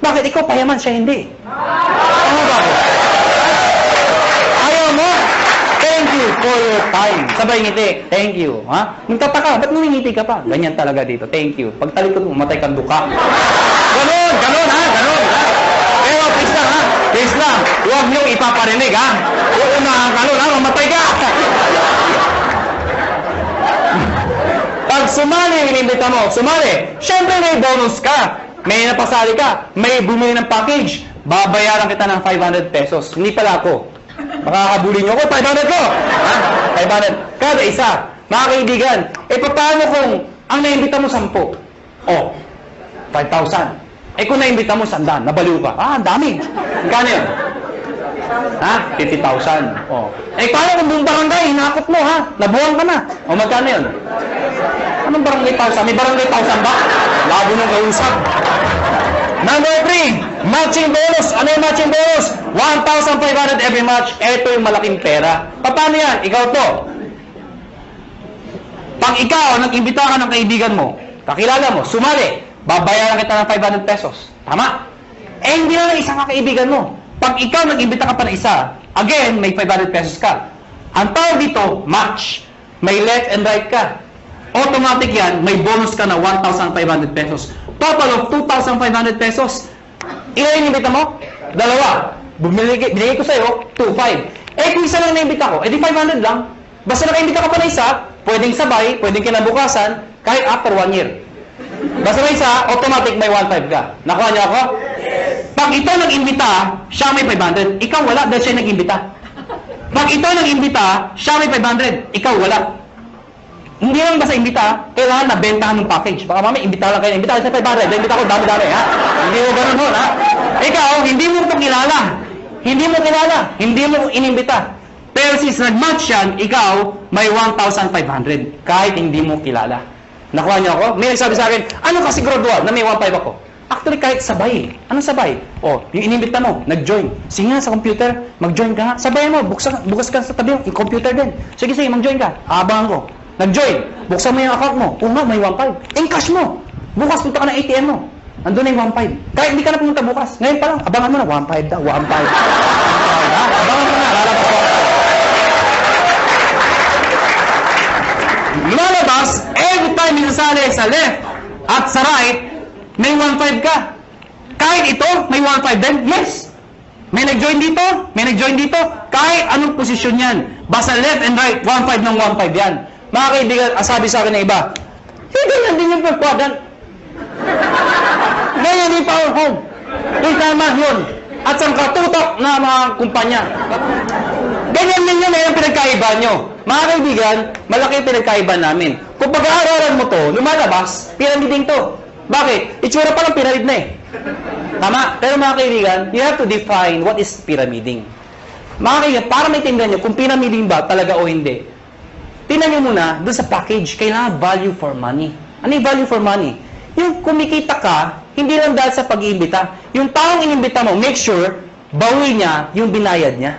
Bakit ikaw payaman, siya hindi? Ano ba? Ayaw mo? Thank you for your time. Sabay ngiti, thank you. Ha? Magtataka, ba't ngumingiti ka pa? Ganyan talaga dito, thank you. Pag talikod mo, matay kang duka. Ganon, ganon ha, ganon ha. Pero please lang ha, please lang. Huwag niyong ipaparinig ha. Uunahan ka nun ha, mamatay ka. Pag sumali, inimbita mo, sumali. Siyempre may bonus ka. May napasali ka. May bumili ng package. Babayaran kita ng 500 pesos. Hindi pala ako. Makakabuli niyo ako, 500 ko. Ha? 500. Kada isa. Mga kaibigan, paano kung ang naimbita mo 10? Oh, 5,000. Kung naimbita mo 100, nabaliw ka. Ang dami. Magkano yun? Ha? 50,000. Oh. Paano kung buong barangay, hinakot mo ha? Nabuwang ka na. O magkano yun? Anong barangay 1,000? May barangay 1,000 ba? Labo nung kausap. Number 3, matching bonus. Ano yung matching bonus? 1,500 every match. Ito yung malaking pera. Paano yan? Ikaw to. Pag ikaw, nag-imbita ka ng kaibigan mo, kakilala mo, sumali, babayaran kita ng 500 pesos. Tama? Hindi na isang kaibigan mo. Pag ikaw nag-imbita ka pa ng isa, again, may 500 pesos ka. Ang tawag dito, match. May left and right ka. Automatic yan, may bonus ka na 1,500 pesos. Total of 2,500 pesos. Ilan yung imbita mo? 2. Binigay ko sa'yo, 2,500. Kung isa lang na-imbita ko, di 500 lang. Basta naka-imbita ka pa na isa, pwedeng sabay, pwedeng kinabukasan, kahit after 1 year. Basta may isa, automatic may 1,500 ka. Nakuha niyo ako? Pag ito nag-imbita, siya may 500. Ikaw wala dahil siya nag-imbita. Pag ito nag-imbita, siya may 500. Ikaw wala. Hindi lang basta imbita, kailangan na bentahan ng package. Baka mami, imbita lang kayo. Imbita sa 500. Imbita ko, dami-dami, ha? Hindi mo ganun ho, ha? Ikaw, hindi mo ito kilala. Hindi mo kilala. Hindi mo inimbita. Pero since nag-match yan, ikaw, may 1,500. Kahit hindi mo kilala. Nakuha niyo ako? May nagsabi sa akin, ano ka siguraduhan na may 1,500 ako? Actually, kahit sabay. Anong sabay? Yung inimbita mo, nag-join. Sige nga sa computer, mag-join ka nga. Sabayan mo, bukas ka sa tabi yung computer din. Sige, mag-join ka. Abangan ko. Nag-join. Buksan mo yung account mo. May 1,500. Encash mo. Bukas punta ka ng ATM mo. Nandun na yung 1,500. Kahit hindi ka na pumunta bukas. Ngayon pa lang, abangan mo na. 1,500 daw. 1,500. Abangan mo na. Lalabas ko. Lumalabas, every time minasali sa left at sa right, may 1,500 ka. Kahit ito, may 1,500 din. Yes. May nag-join dito. May nag-join dito. Kahit anong posisyon yan. Basta left and right, 1,500 ng 1,500 yan. Mga kaibigan, sabi sa akin na iba, ganyan din yung pagkwadan. Ganyan din power home. Yung tama yun. At sa katutok na mga kumpanya. Ganyan din yun yung pinagkaiba nyo. Mga kaibigan, malaki yung pinagkaiba namin. Kung pag-aaralan mo to, lumalabas, pyramiding to. Bakit? Itsura pa lang pyramid na eh. Tama? Pero mga kaibigan, you have to define what is pyramiding. Mga kaibigan, para maintindihan nyo kung pyramiding ba talaga o hindi, tingnan nyo muna, doon sa package, kailangan value for money. Ano yung value for money? Yung kumikita ka, hindi lang dahil sa pag-iimbita. Yung taong inimbita mo, make sure, bawi niya yung binayad niya.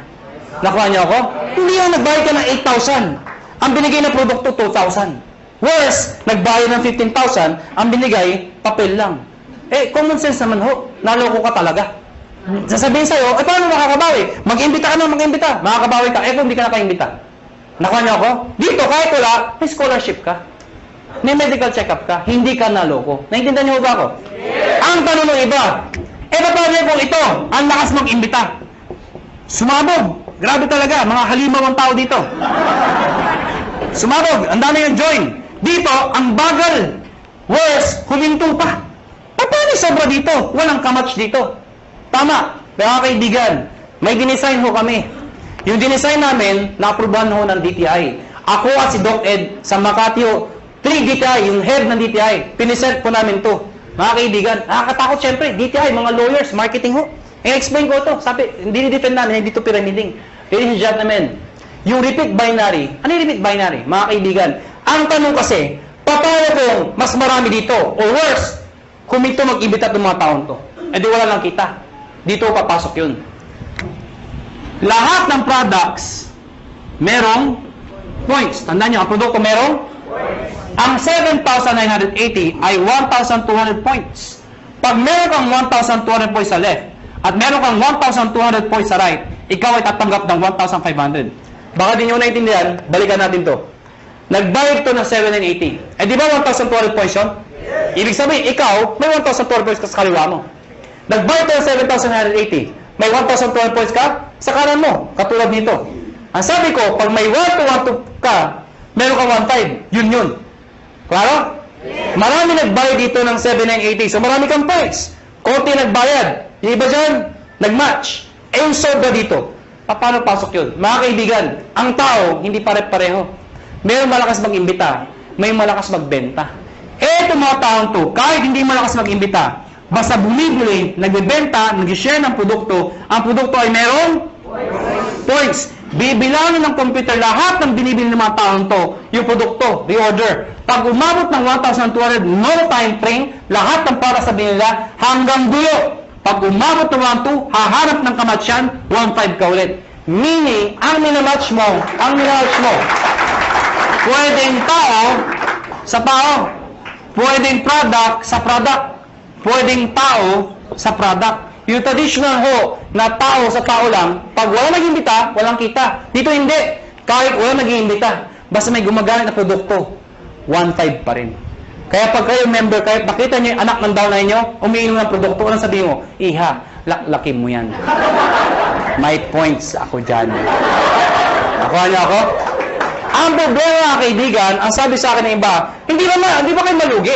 Nakuha niyo ako? Hindi yung nagbayad ka ng 8,000. Ang binigay na produkto, 2,000. Worse, nagbayad ng 15,000, ang binigay, papel lang. Common sense naman ho, naloko ka talaga. Sasabihin sa'yo, paano makakabawi? Mag-imbita ka na, mag-imbita. Makakabawi ka, kung hindi ka nakaimbita. Nakuha niyo ako? Dito, kahit wala, may scholarship ka. May medical check-up ka. Hindi ka naloko. Naintindihan niyo ba ako? Yes. Ang tanong ng iba, paano kung ito, ang lakas mag-imbita? Sumabog. Grabe talaga, mga halimaw ang tao dito. Sumabog, ang dami yung join. Dito, ang bagal. Worse, huminto pa. Paano sobra dito? Walang kamatch dito. Tama, mga kaibigan, may dinesign ho kami. Yung dinesign namin, na-aprobahan ho ng DTI. Ako at si Doc Ed sa Makati ho, 3 DTI, yung head ng DTI, pinisert po namin to. Mga kaibigan, nakakatakot syempre, DTI, mga lawyers, marketing ho. I-explain ko to, sabi, hindi ni-defend namin, hindi to pyramiding. Ladies and gentlemen, yung repeat binary, ano yung repeat binary? Mga kaibigan, ang tanong kasi, paano kung mas marami dito, or worse, kumito mag-ibita ng mga taon to? Di wala lang kita. Dito papasok yun. Lahat ng products, merong points. Tandaan nyo, ang produkto merong Ang 7,980 ay 1,200 points. Pag meron kang 1,200 points sa left, at meron kang 1,200 points sa right, ikaw ay tatanggap ng 1,500. Baka di nyo naintindihan, balikan natin to. Nagbayad to ng 7,980. Eh di ba 1,200 points yun? Ibig sabihin, ikaw, may 1,200 points ka sa kaliwa mo. Nagbayad to ng 7,980. May 1,200 points ka sa kanan mo, katulad nito. Ang sabi ko, pag may 1,212 ka, meron kang 1,500. Yun. Klaro? Marami nagbayad dito ng 7,980. So marami kang points. Konti nagbayad. Yung iba dyan, nag-match. Eh yung sobra dito. Paano pasok yun? Mga kaibigan, ang tao, hindi pare-pareho. Mayroong malakas mag-imbita. May malakas magbenta. Eh itong mga taong to, kahit hindi malakas mag-imbita, basta bumibili, nagbebenta, nag-share ng produkto, ang produkto ay merong points. Bibilangin ng computer lahat ng binibili ng mga taong to, yung produkto, reorder. Pag umabot ng 1,200, no time frame, lahat ng para sa binila hanggang dulo. Pag umabot ng 1,200, hahanap ng kamatsyan, 1,500 ka ulit. Meaning, ang minamatch mo, pwedeng tao sa tao, pwedeng product sa product, pwedeng tao sa product. Yung traditional ho, na tao sa tao lang, pag wala nag-imbita, walang kita. Dito hindi. Kahit wala nag-imbita, basta may gumagamit na produkto, 1,500 pa rin. Kaya pag kayo member, kahit nakita nyo yung anak ng downline nyo, umiinom ng produkto, anong sabihin mo? Iha, laklakin mo yan. May points ako dyan. Nakuha niyo ako? Ang problema, mga kaibigan, ang sabi sa akin ng iba, hindi ba kayo malugi?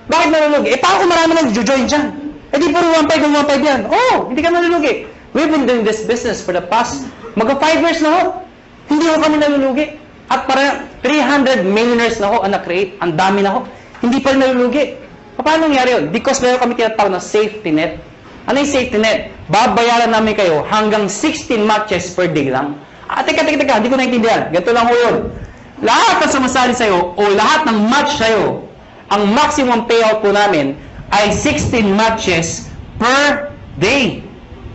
Bakit malulugi? Eh, paano kung marami nag-join dyan? Eh, di puro 1,500 yan. Oh, hindi ka malulugi. We've been doing this business for the past, mag-5 years na ho. Hindi ho kami nalulugi. At para 300 millionaires na ho ang na-create. Ang dami na ho. Hindi pa rin nalulugi. Paano nangyari yun? Because meron kami tinatawag na safety net. Ano yung safety net? Babayaran namin kayo hanggang 16 matches per day lang. Teka, hindi ko naintindihan. Ganito lang ho yun. Lahat na sumasali sa'yo o lahat ng match sa'yo, ang maximum payout po namin ay 16 matches per day.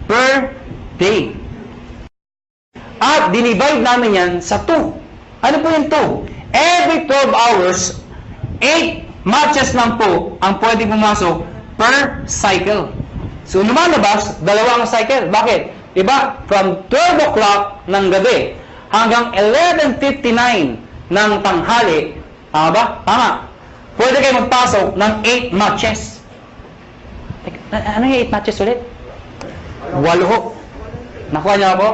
Per day. At dinivide namin yan sa 2. Ano po yung 2? Every 12 hours, 8 matches lang po ang pwede pumasok per cycle. So, lumalabas, 2 ang cycle. Bakit? Diba? From 12 o'clock ng gabi hanggang 11:59 ng tanghali, tama ba? Tama. Pwede kayo magpasok ng 8 matches. Ano yung 8 matches ulit? 8 ho. Nakuha niyo ako?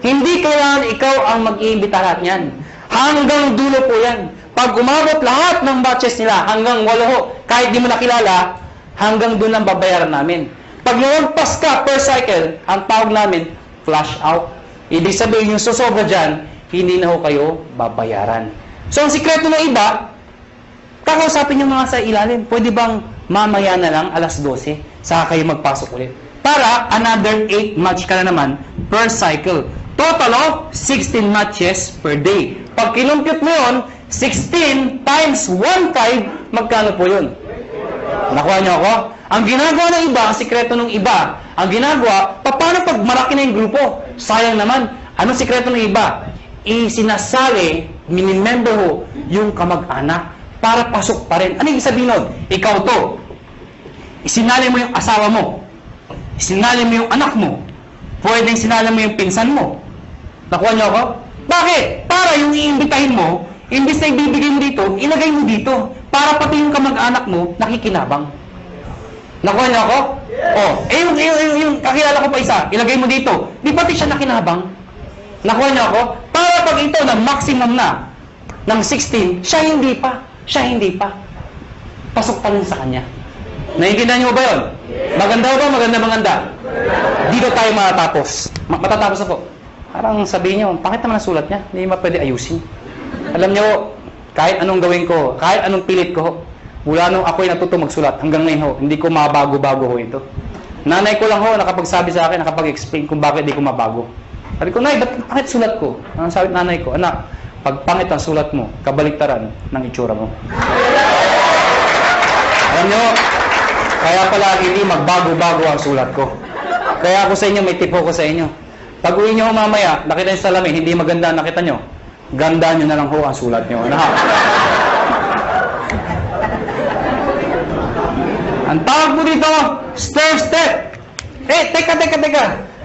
Hindi kailangan ikaw ang mag-iimbita lahat niyan. Hanggang dulo po yan. Pag umabot lahat ng matches nila, hanggang 8 ho, kahit di mo nakilala, hanggang doon lang babayaran namin. Pag nalagpas ka per cycle, ang tawag namin, flash out. Ibig sabihin yung susobra dyan, hindi na ho kayo babayaran. So, ang sikreto ng iba, kakausapin yung mga sa ilalim. Pwede bang mamaya na lang, alas 12, saka kayo magpasok ulit. Para another 8 match ka na naman per cycle. Total of 16 matches per day. Pag kinumpute mo yun, 16 times 1.5, magkano po yun? Nakuha niyo ako? Ang ginagawa ng iba, ang sikreto ng iba, ang ginagawa, paano pag maraki na yung grupo? Sayang naman. Anong sikreto ng iba? Isinasali, minimember ho, yung kamag-anak para pasok pa rin. Ano yung sabihin nun? Ikaw to. Isinali mo yung asawa mo. Isinali mo yung anak mo. Pwedeng sinali mo yung pinsan mo. Nakuha niyo ako? Bakit? Para yung iimbitahin mo, imbis na ibibigay mo dito, ilagay mo dito. Para pati yung kamag-anak mo, nakikinabang. Nakuha niyo ako? Oh, yung kakilala ko pa isa, ilagay mo dito. Di pati siya nakinabang? Nakuha niyo ako? Para pag ito na maximum na ng 16, siya hindi pa. Pasok pa rin sa kanya. Naiintindihan niyo ba yun? Maganda ba? Maganda. Dito tayo matatapos. Matatapos ako. Parang sabihin niyo, bakit naman ang sulat niya? Hindi ba pwede ayusin? Alam niyo, kahit anong gawin ko, kahit anong pilit ko, mula nung ako'y natuto magsulat, hanggang ngayon ho, hindi ko mabago-bago ho ito. Nanay ko lang ho, nakapagsabi sa akin, nakapag-explain kung bakit hindi ko mabago. Sabi ko, Nay, bakit sulat ko? Ang sabi nanay ko, anak, pag pangit ang sulat mo, kabaliktaran ng itsura mo. Alam niyo, kaya pala hindi magbago-bago ang sulat ko. Kaya ako sa inyo, may tip ko sa inyo. Pag uwi niyo mamaya, nakita niyo sa salamin, hindi maganda, nakita niyo, ganda niyo na lang ho ang sulat niyo. Ano? Ang tawag mo dito, stair step. Teka.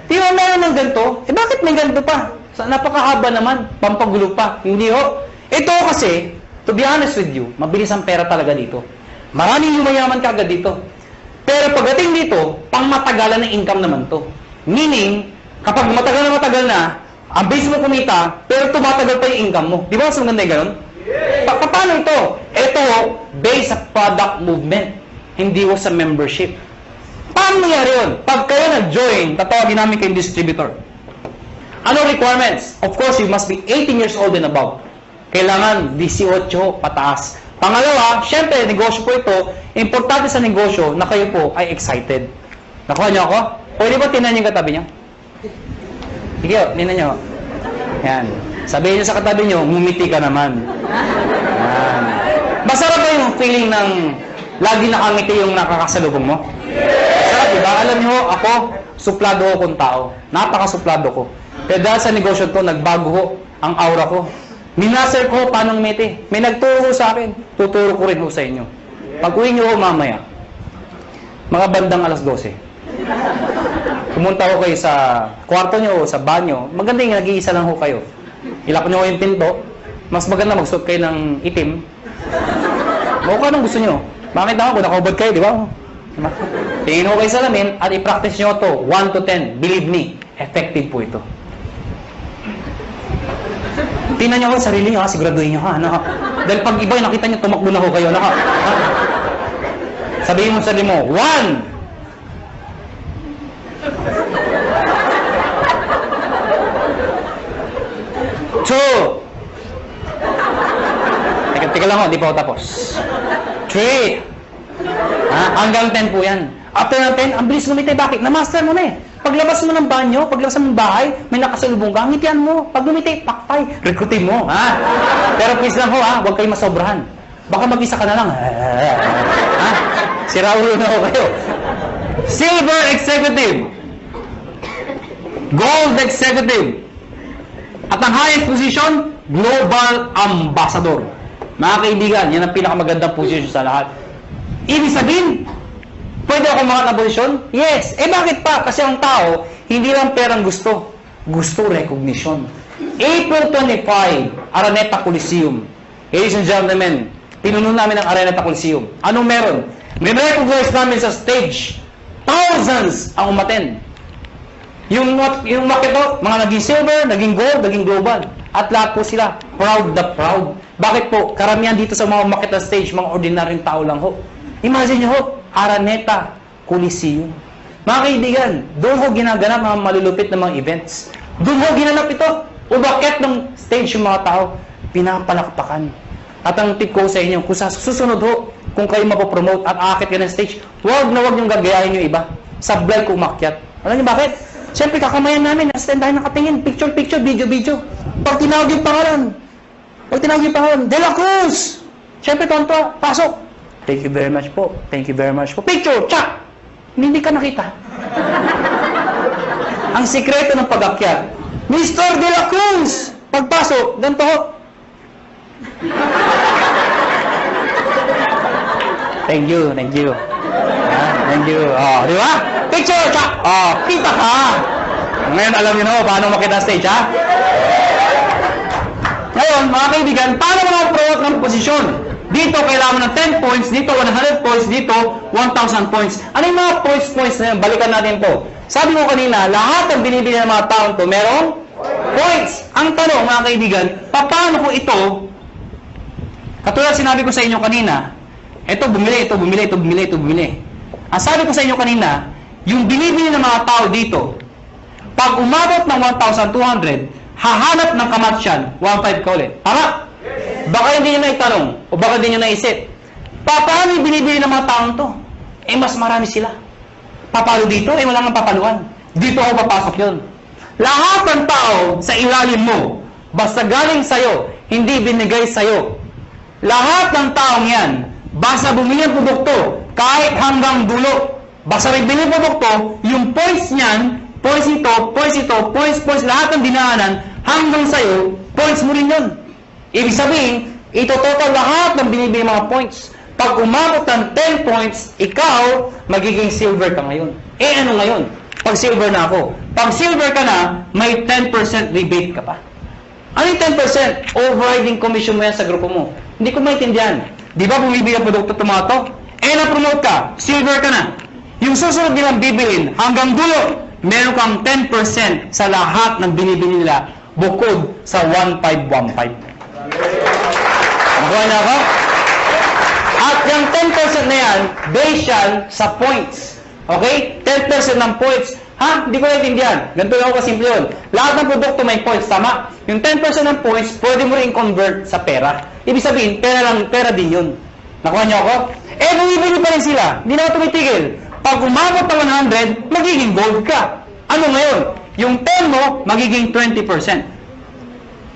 Di ba meron ng ganito? Bakit may ganito pa? Napakahaba naman, pampagulo pa. Hindi ho. Ito kasi, to be honest with you, mabilis ang pera talaga dito. Maraming yumayaman kagad dito. Pero pagdating dito, pang-matagalan ng income naman to. Meaning, kapag matagal na, ang base mo kumita, pero tumatagal pa yung income mo. Di ba mas maganda yung ganun? Paano ito? Ito, based sa product movement. Hindi ho sa membership. Paano nangyari yun? Pag kayo nag-join, tatawagin namin kayong distributor. Ano requirements? Of course, you must be 18 years old and above. Kailangan 18 pataas. Pangalawa, syempre, negosyo po ito. Importante sa negosyo na kayo po ay excited. Nakuha niyo ako? Pwede ba tinan yung katabi niyo? Sige, tinan niyo. Yan. Sabihin niyo sa katabi niyo, ngumiti ka naman. Yan. Masarap ba yung feeling ng lagi nakangiti yung nakakasalubong mo? Masarap, diba? Alam niyo, ako, suplado akong tao. Napakasuplado ko. Kaya dahil sa negosyo ko, nagbago ko ang aura ko. Minaser ko paano ngumiti. May nagturo sa akin. Tuturo ko rin ho sa inyo. Pag-uwi niyo ho mamaya, mga bandang alas 12. Pumunta ko kayo sa kwarto niyo o sa banyo. Maganda yung nag-iisa lang ho kayo. Ilak niyo ho yung pinto. Mas maganda magsuot kayo ng itim. Mukha anong gusto niyo. Bakit naman kung nakaubad kayo, di ba? Tingin ho kayo sa lamin at i-practice niyo to 1 to 10. Believe me, effective po ito. Tingnan niyo ho sarili niyo, ha? Siguraduhin niyo, ha? Dahil pag iba, nakita niyo, tumakbo na ho kayo. Sabihin mo sa sarili mo, 1. Teka lang ho, di pa ako tapos. 3. Hanggang 10 po yan. After ng 10, ang bilis lumiti. Bakit? Na-master mo na eh. Paglabas mo ng banyo, paglabas mo ng bahay, may nakasalubong ka, ngitian mo. Pag lumiti, pakpay, rekrutin mo. Pero please lang ho, huwag kayong masobrahan. Baka mag-isa ka na lang. Sira ulo na ho kayo. Silver Executive. Gold Executive. At ang highest position, Global Ambassador. Mga kaibigan, yan ang pinakamagandang position sa lahat. Ibig sabihin, pwede ako mga na posisyon? Yes. Bakit pa? Kasi ang tao, hindi lang perang gusto. Gusto recognition. April 25, Araneta Coliseum. Ladies and gentlemen, pinuno namin ang Araneta Coliseum. Anong meron? May recognize namin sa stage. Thousands ang umaten. Yung makito, mga naging silver, naging gold, naging global. At lahat po sila, proud the proud. Bakit po? Karamihan dito sa mga makita stage, mga ordinaryong tao lang ho. Imagine nyo ho, Araneta Coliseum. Mga kaibigan, doon ho ginaganap mga malulupit na mga events. Doon ho ginanap ito. Umakyat ng stage yung mga tao, pinapalakpakan. At ang tip ko sa inyo, kung sa susunod ho, kung kayo mapopromote at aakit ka ng stage, huwag niyong gagayahin yung iba. Sablay ko umakyat. Alam niyo bakit? Siyempre, kakamayan namin, nasa tayo nakatingin, picture, video. Pag tinawag yung pangalan, De La Cruz! Siyempre, tonto, pasok. Thank you very much po. Picture, tsak! Hindi ka nakita. Ang sikreto ng pag-akyat, Mr. De La Cruz! Pagpasok, ganito ho. Thank you. Thank you. Di ba? Picture, tsak! Kita ka! Ngayon, alam niyo na paano makita stage, ha? Ngayon, mga kaibigan, paano mo na-promote ng posisyon? Dito, kailangan mo ng 10 points. Dito, 100 points. Dito, 1,000 points. Ano yung mga points na yun? Balikan natin to. Sabi ko kanina, lahat ng binibili ng mga taon to, merong points. Ang tanong, mga kaibigan, paano ko ito, katulad sinabi ko sa inyo kanina, ito bumili. Ang sabi ko sa inyo kanina, yung binibili ng mga tao dito, pag umabot ng 1,200, hahanap ng kamatsyan, 1,500 ka ulit. Tama? Baka hindi nyo naitanong, o baka hindi nyo naisip. Paano yung binibili ng mga taong to? Mas marami sila. Papalo dito, wala nga papaluan. Dito ako papasok yun. Lahat ng tao sa ilalim mo, basta galing sa'yo, hindi binigay sa'yo. Lahat ng taong yan, basta bumili ng produkto, kahit hanggang dulo, basta may bili produkto, yung points niyan, points ito, points, lahat ng dinaanan, hanggang sa'yo, points mo rin yun. Ibig sabihin, ito total lahat ng binibili mga points. Pag umabot ng 10 points, ikaw, magiging silver ka ngayon. Eh, ano ngayon? Pag silver na ako. Pag silver ka na, may 10% rebate ka pa. Ano yung 10%? Overriding commission mo yan sa grupo mo. Hindi ko maintindihan. Di ba bumibili ang produkto tomato? Eh, na-promote ka. Silver ka na. Yung susunod nilang bibilin, hanggang dulo, meron kang 10% sa lahat ng binibili nila bukod sa 1515. Nakuha na ako? At yung 10% na yan, based yan sa points. Okay? 10% ng points. Ha? Hindi ko naintindihan. Ganito lang ako kasimple yun. Lahat ng produkto may points. Tama? Yung 10% ng points, pwede mo rin convert sa pera. Ibig sabihin, pera din yun. Nakuha niyo ako? Eh, bumibili pa rin sila. Hindi na ako tumitigil. Pag umabot ng 100, magiging gold ka. Ano ngayon? Yung 10 mo, magiging 20%.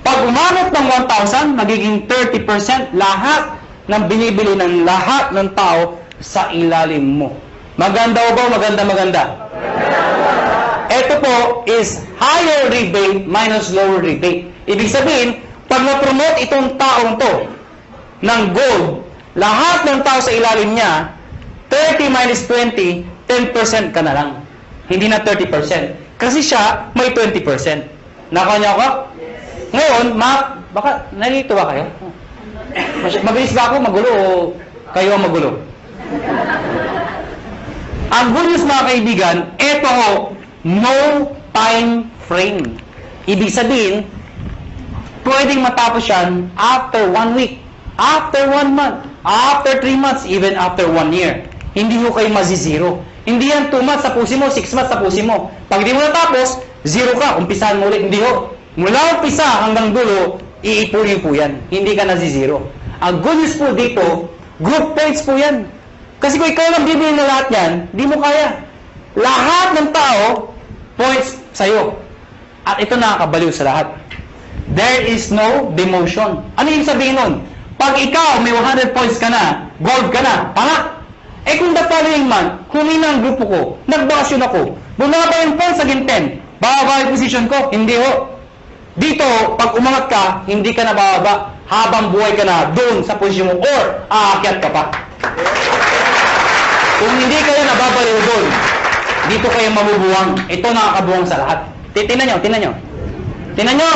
Pag umabot ng 1,000, magiging 30% lahat ng binibili ng lahat ng tao sa ilalim mo. Maganda o ba? Maganda. Ito po is higher rebate minus lower rebate. Ibig sabihin, pag na-promote itong taong to ng gold, lahat ng tao sa ilalim niya, 30 minus 20, 10% ka na lang. Hindi na 30%. Kasi siya, may 20%. Nakuha niyo ako? Ngayon, baka nalito ba kayo? Mabilis ba ako magulo o kayo ang magulo? Ang good news mga kaibigan, ito ho, no time frame. Ibig sabihin, pwedeng matapos yan after 1 week, after 1 month, after 3 months, even after 1 year. Hindi ho kayo mazizero. Hindi yan 2 months tapusin mo, 6 months tapusin mo. Pag di mo natapos, 0 ka, umpisahan mo ulit. Hindi ho. Mula umpisa hanggang dulo, iipunin po yan. Hindi ka nazizero. Ang good news po dito, group points po yan. Kasi kung ikaw lang bibili na lahat yan, di mo kaya. Lahat ng tao, points sa'yo. At ito nakakabaliw sa lahat. There is no demotion. Ano yung sabihin nun? Pag ikaw may 100 points ka na, gold ka na, tama? Eh kung the following month, humina ang grupo ko, nagbakasyon ako, bumaba yung points again 10, bababa yung position ko, hindi ho. Dito, pag umangat ka, hindi ka na bababa habang buhay ka na doon sa posisyon mo or aakyat ka pa. Kung hindi kayo nababaliw doon, dito kayo mabubuwang. Ito nakakabuwang sa lahat. Tingnan nyo. Tingnan nyo.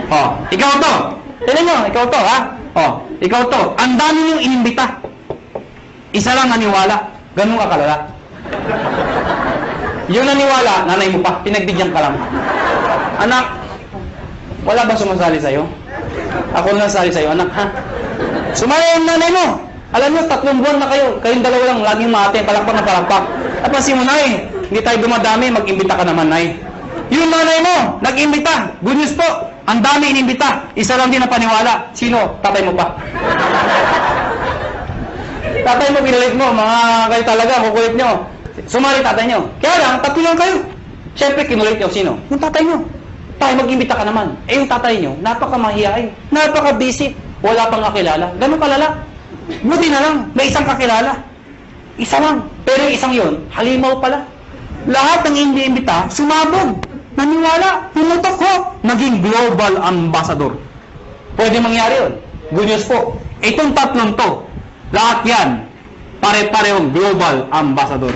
Oh, ikaw to. Tingnan nyo, ikaw to, ha? Oh, ikaw to. Ang dami nyo inimbita. Isa lang naniwala. Ganun ka kalala. Yung naniwala, nanay mo pa, pinagbigyan ka lang. Anak, wala ba sumasali sa'yo? Ako na sali sa'yo, anak, ha? Sumaya yung nanay mo. Alam nyo, 3 buwan na kayo. Kayong dalawa lang, laging mate, palakpak na palakpak. Napansin mo, nay, hindi tayo dumadami, mag-imbita ka naman, nay. Yung nanay mo, nag-imbita. Good news po, ang dami inimbita. Isa lang din na paniwala. Sino? Tatay mo pa. Tatay mo, pinalit mo. Mga kayo talaga, kukulit nyo. Sumali tatay nyo. Kaya lang, 3 lang kayo. Siyempre, kinulit nyo. Sino? Yung tatay nyo. Tayo, mag-imbita ka naman. Eh, yung tatay nyo, napaka-mahihain. Napaka-busy. Wala pang kakilala. Ganun kalala. Buti na lang, may isang kakilala. Isa lang. Pero yung isang yun, halimaw pala. Lahat ng hindi-imbita, sumabog. Naniwala. Pumutok ko. Naging global ambassador. Pwede mangyari yun. Good news po. Itong 3 to, lahat yan, pare-parehong global ambassador.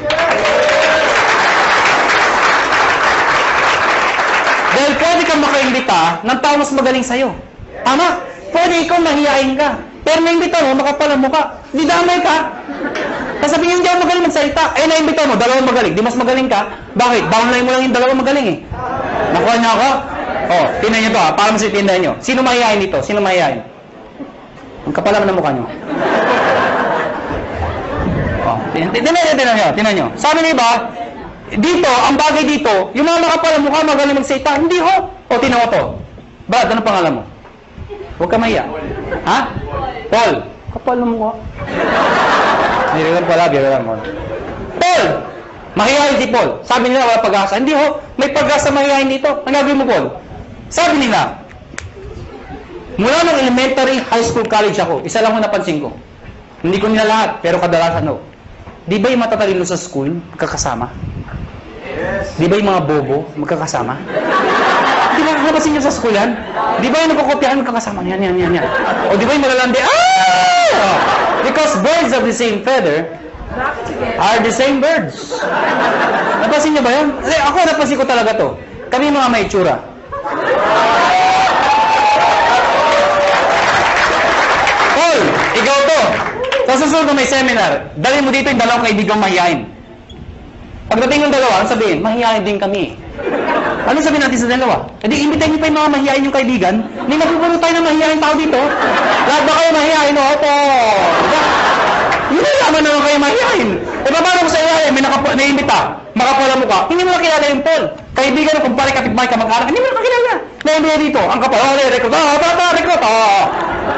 Dahil pwede kang makaimbita ng tao mas magaling sa'yo. Tama? Pwede ikaw mahihain ka. Pero naimbita mo, makapalang mukha. Di damay ka. Kasabihin yung di ako magaling magsalita. Eh, naimbita mo, 2 magaling. Di mas magaling ka. Bakit? Downline mo lang yung 2 magaling eh. Nakuha niyo ako? Oh, tingnan niyo to ha. Para masitindahan niyo. Sino mahihain dito? Sino mahihain? Ang kapal naman ng mukha niyo. Oh, tingnan niyo. Sabi niyo ba, dito, ang bagay dito, yung mga makapal ng mukha magaling magsalita. Hindi ho. O, tingnan mo to. Brad, ano pangalan mo? Huwag ka mahiya. Ha? Paul. Kapal ng mukha. Biro lang mo. Paul! Mahihayin si Paul. Sabi nila wala pag-asa. Hindi ho, may pag-asa mahihayin dito. Ang gagawin mo, Paul? Sabi nila, mula ng elementary, high school, college ako, isa lang ho napansin ko. Hindi ko nila lahat, pero kadalasan ho. Di ba yung matatalino sa school, magkakasama? Yes. Di ba yung mga bobo, magkakasama? Di ba napansin nyo sa school yan? Di ba yung nagkukopyahan, magkakasama? Yan. O di ba yung malalandi, Because birds of the same feather are the same birds. Napansin niyo ba yun? Ako napansin ko talaga to. Kami mga may itsura. Paul, ikaw to. Sa susunod na may seminar, dali mo dito yung dalawang kaibigang mahihain. Pagdating ng dalawa, ano sabihin? Mahihain din kami. Ano sabihin natin sa dalawa? E di, imbitahin niyo pa yung mga mahihain yung kaibigan. Hindi napupuno tayo ng mahihain tao dito. Lahat ba kayo mahihain? Opo. Diba? Yun na naman naman kayo mahihain. E paano ko sa iyahin? May naimbita. Makapala mo ka. Hindi mo nakilala yung Paul. Kaibigan mo, kumpare, kapitbahay ka, mag-anak. Hindi mo nakilala. Naimbita dito. Ang kapal. Rekrut. Rekrut.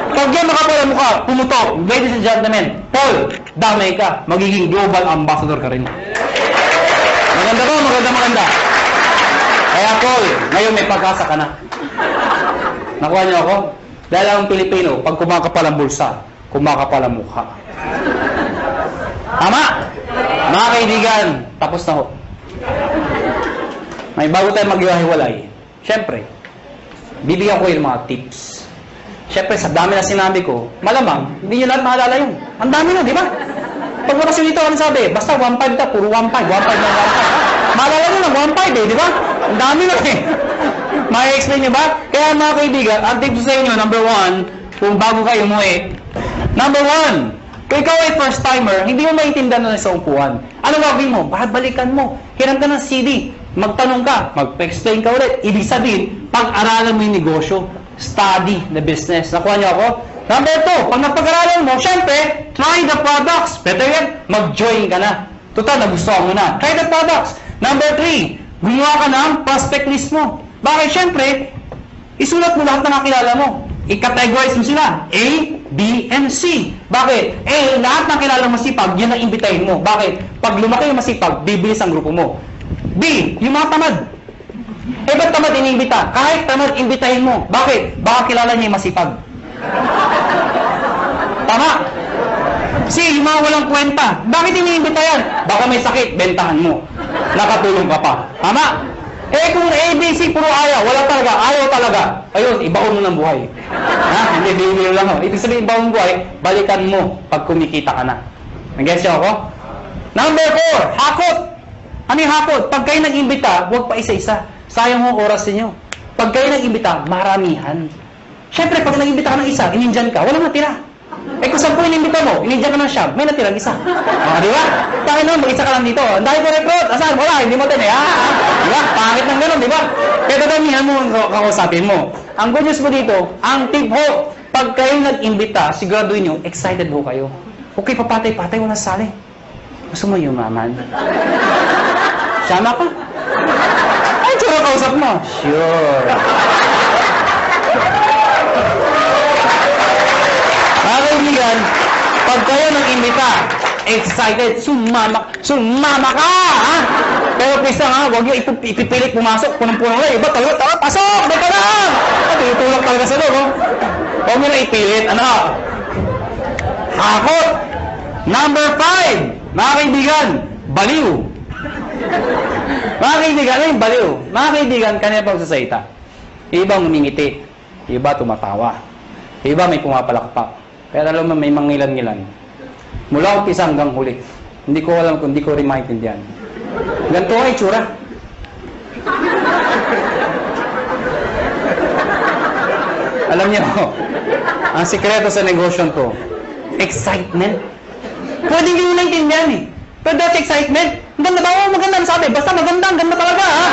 Pag yan makapala mo ka, pumutok. Ladies and gentlemen, Paul, damay ka. Magiging global ambassador ka rin. Maganda ba? Maganda. Kaya Paul, ngayon may pag-asa ka na. Nakuha niyo ako? Dahil ang Pilipino, pag kumakapal ang bulsa, kumakapal ang mukha. Tama? Mga kaibigan, tapos na ho. May bago tayo maghiwa-hiwalay. Siyempre, bibigyan ko yung mga tips. Siyempre, sa dami na sinabi ko, malamang, hindi nyo lahat maalala yun. Ang dami na, di ba? Pag bakasyon dito, ano sabi? Basta 1.5 ta, puro 1.5 na 1.5. Maalala nyo lang, 1.5 di ba? Ang dami na eh. May-explain nyo ba? Kaya mga kaibigan, ang tips sa inyo, number 1, kung bago kayo mo number 1, kung ikaw ay first timer, hindi mo maintindihan na sa upuan. Ano gagawin mo? Balikan mo. Hiram ka ng CD. Magtanong ka. Mag-explain ka ulit. Ibig sabihin, pag-aralan mo yung negosyo. Study the business. Nakuha niyo ako? Number 2, pag napag-aralan mo, syempre, try the products. Better yan, mag-join ka na. Total, nagustuhan mo na. Try the products. Number 3, gumawa ka ng prospect list mo. Bakit? Syempre, isulat mo lahat na nakilala mo. I-categorize mo sila. A, B, and C. Bakit? A, lahat ng kilala masipag, yun ang imbitahin mo. Bakit? Pag lumaki yung masipag, bibilis ang grupo mo. B, yung mga tamad. Ba't tamad iniimbita? Kahit tamad, imbitahin mo. Bakit? Baka kilala niya yung masipag. Tama? C, yung mga walang kwenta. Bakit iniimbita yan? Baka may sakit, bentahan mo. Nakatulong ka pa. Tama? Kung A, B, C, puro ayaw, wala talaga, ayaw talaga. Ayun, ibaon mo ng buhay. Ha? Hindi, bibili lang ako. Ibig sabihin, ibaon ng buhay, balikan mo pag kumikita ka na. Nag-guess niyo ako? Number 4, hakot. Ano yung hakot? Pag kayo nag-imbita, huwag pa isa-isa. Sayang mo oras ninyo. Pag kayo nag-imbita, maramihan. Siyempre, pag nag-imbita ka ng isa, inindyan ka, walang natira. Kung 10 inimbita mo, inindyan ka ng siyam, may natirang isa. Di ba? Bakit naman, mag-isa ka lang dito. Ang dahil ko recruit, asan? Wala, hindi mo din Di ba? Pangit ng gano'n, di ba? Kaya dadamihan mo ang kakausapin mo. Ang good news mo dito, ang tip ho, pag kayo nag-imbita, siguraduhin nyo, excited ho kayo. Okay, papatay-patay, wala sali. Gusto mo yumaman? Sama ka? Ay, tsura kausap mo. Sure. Mga kaibigan, pag kayo nag-imbita, excited, sumama ka, ha? Pero please lang, ha? Huwag nyo ipipilit pumasok, punong-puno na, iba talaga, pasok, dito lang! Tutulak talaga sa loob, Huwag nyo na ipilit, ano? Hakot! Number 5, mga kaibigan, baliw. Mga kaibigan, ano yung baliw? Mga kaibigan, kanina pagsasalita. Iba ngumingiti, iba tumatawa, iba may pumapalakpak. Pero alam mo, may mangilan-ngilan. Mula umpisa hanggang huli. Hindi ko alam kung hindi ko rin maintindihan. Ganito ay tsura. Alam niyo, ang sikreto sa negosyo ko, excitement. Pwede hindi nyo naintindihan Pero that's excitement. Ang ganda ba? Oh, maganda ang sabi. Basta maganda, ang ganda talaga, ha?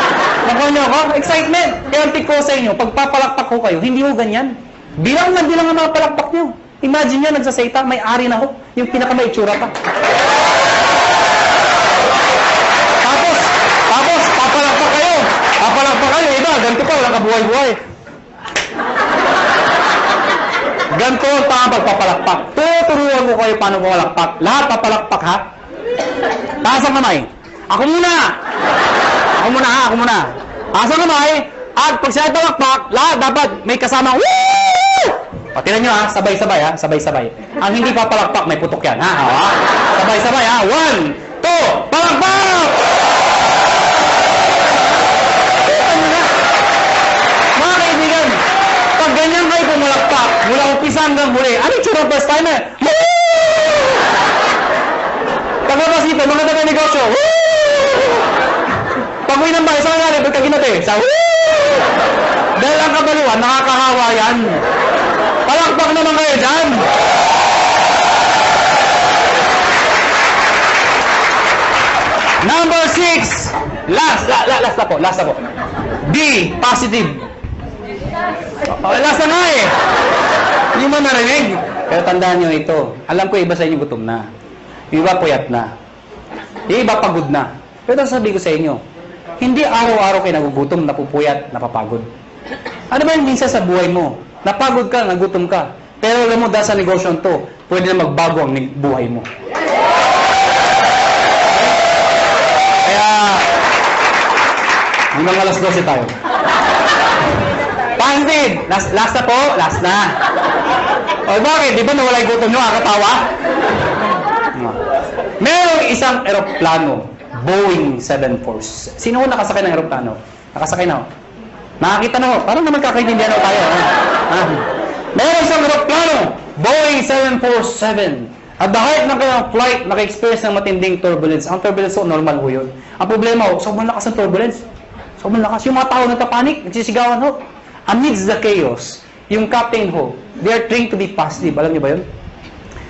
Nakuha niyo ako? Excitement. Kaya ang tip ko sa inyo, pagpapalakpak ko kayo, hindi ho ganyan. Bilang ang mga palakpak niyo. Imagine nyo, nagsasayta, may ari na ho. Yung pinakamaitsura pa. Tapos, papalakpak kayo. Papalakpak kayo. Iba, ganito pa, walang kabuhay-buhay. Ganito ang tama pagpapalakpak. Tuturuan ko kayo paano pumalakpak. Lahat papalakpak, ha? Taas ang kamay. Ako muna, ha? Ako muna. Taas ang kamay. At pag sila palakpak, lahat dapat may kasama. Woo! Patinan nyo, ha? Sabay-sabay, ha? Sabay-sabay. Ang hindi papalakpak, may putok yan, ha? Sabay-sabay, ha? 1, 2, palakpak! Mga kaibigan, pag ganyan kayo pumalakpak, mula umpisa umpisa hanggang huli. Ano yung tsura first timer? Paglabas dito, mga taga-negosyo. Pag-uwi ng bahay, saan nga, ba't kaginate? Sa dahil ang kabaluan, nakakahawa yan. Palakpak naman kayo dyan. Number 6. Last na po. D, positive. Last na nga eh. Hindi mo narinig. Pero tandaan nyo ito. Alam ko iba sa inyo gutom na. Yung iba puyat na. Yung iba pagod na. Pero sabi ko sa inyo, hindi araw-araw kayo nagugutom, napupuyat, napapagod. Ano ba yung minsan sa buhay mo? Napagod ka, nagutom ka. Pero alam mo, dahil sa negosyo to, pwede na magbago ang buhay mo. Kaya, hanggang alas 12 tayo. Pansin! Last na po, last na. O bakit? Di ba nawala yung gutom nyo, kakatawa? Merong isang eroplano, Boeing 747. Sino ho nakasakay ng eroplano? Nakasakay na ho? Nakakita na ho? Parang naman kakaintindihan ho tayo. Merong isang eroplano, Boeing 747. At the height ng kanyang flight, naka-experience ng matinding turbulence. Ang turbulence ho, normal ho yun. Ang problema ho, sobrang lakas ng turbulence. Sobrang lakas. Yung mga tao nagpapanik, nagsisigawan ho. Amidst the chaos, yung captain ho, they are trained to be positive. Alam niyo ba yun?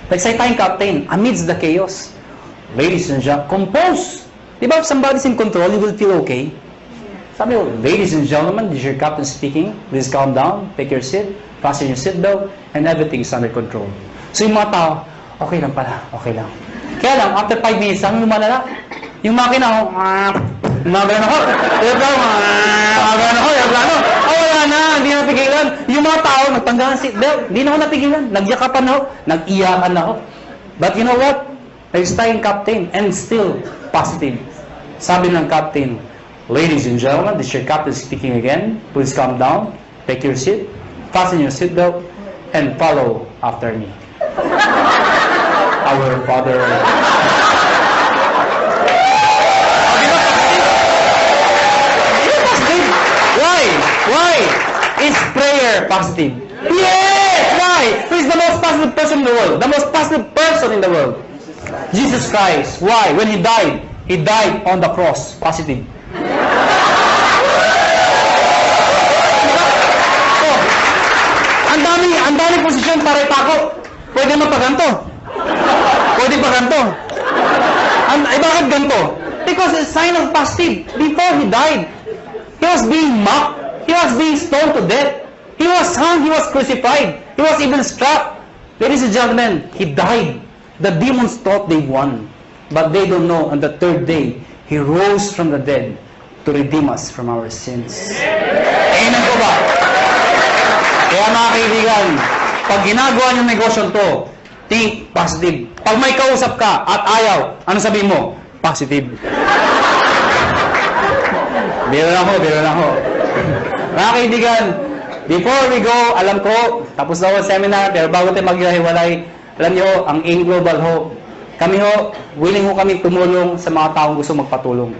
Nagsalita yung captain, amidst the chaos. Ladies and gentlemen, compose. Di ba if somebody's in control, you will feel okay? Sabi ko, ladies and gentlemen, this is your captain speaking. Please calm down, take your seat, fasten your seatbelt, and everything is under control. So yung mga tao, okay lang pala, okay lang. Kaya lang, after 5 minutes, ang lumalala. Yung makina, gumagano ako. Wala na, hindi na napigilan. Yung mga tao, nagtanggal ng seatbelt, hindi na ako napigilan. Nagyakapan na ako, nag-iyakan na ako. But you know what? Nag-stay yung captain, and still positive. Sabi ng captain, ladies and gentlemen, this is your captain speaking again. Please calm down, take your seat, fasten your seatbelt, and follow after me. Our Father. Why? Is prayer positive? Yes! Why? Who is the most positive person in the world? The most positive person in the world. Jesus Christ. Why? When He died on the cross. Positive. So, ang daming posisyon para ipako. Pwede mapaganto. Pwede paganto. Bakit ganto? Because it's a sign of positive. Before He died, He was being mocked. He was being stoned to death. He was hung. He was crucified. He was even struck. Ladies and gentlemen, He died. The demons thought they won. But they don't know, on the third day, He rose from the dead to redeem us from our sins. Amen ko ba? Kaya mga kaibigan, pag ginagawa niyong negosyo to, think positive. Pag may kausap ka at ayaw, ano sabihin mo? Positive. Biro lang ho. Mga kaibigan, before we go, alam ko, tapos na ho ang seminar, pero bago tayo maghiwalay, alam niyo, ang AIM Global ho, kami ho, willing ho kami tumulong sa mga taong gusto magpatulong.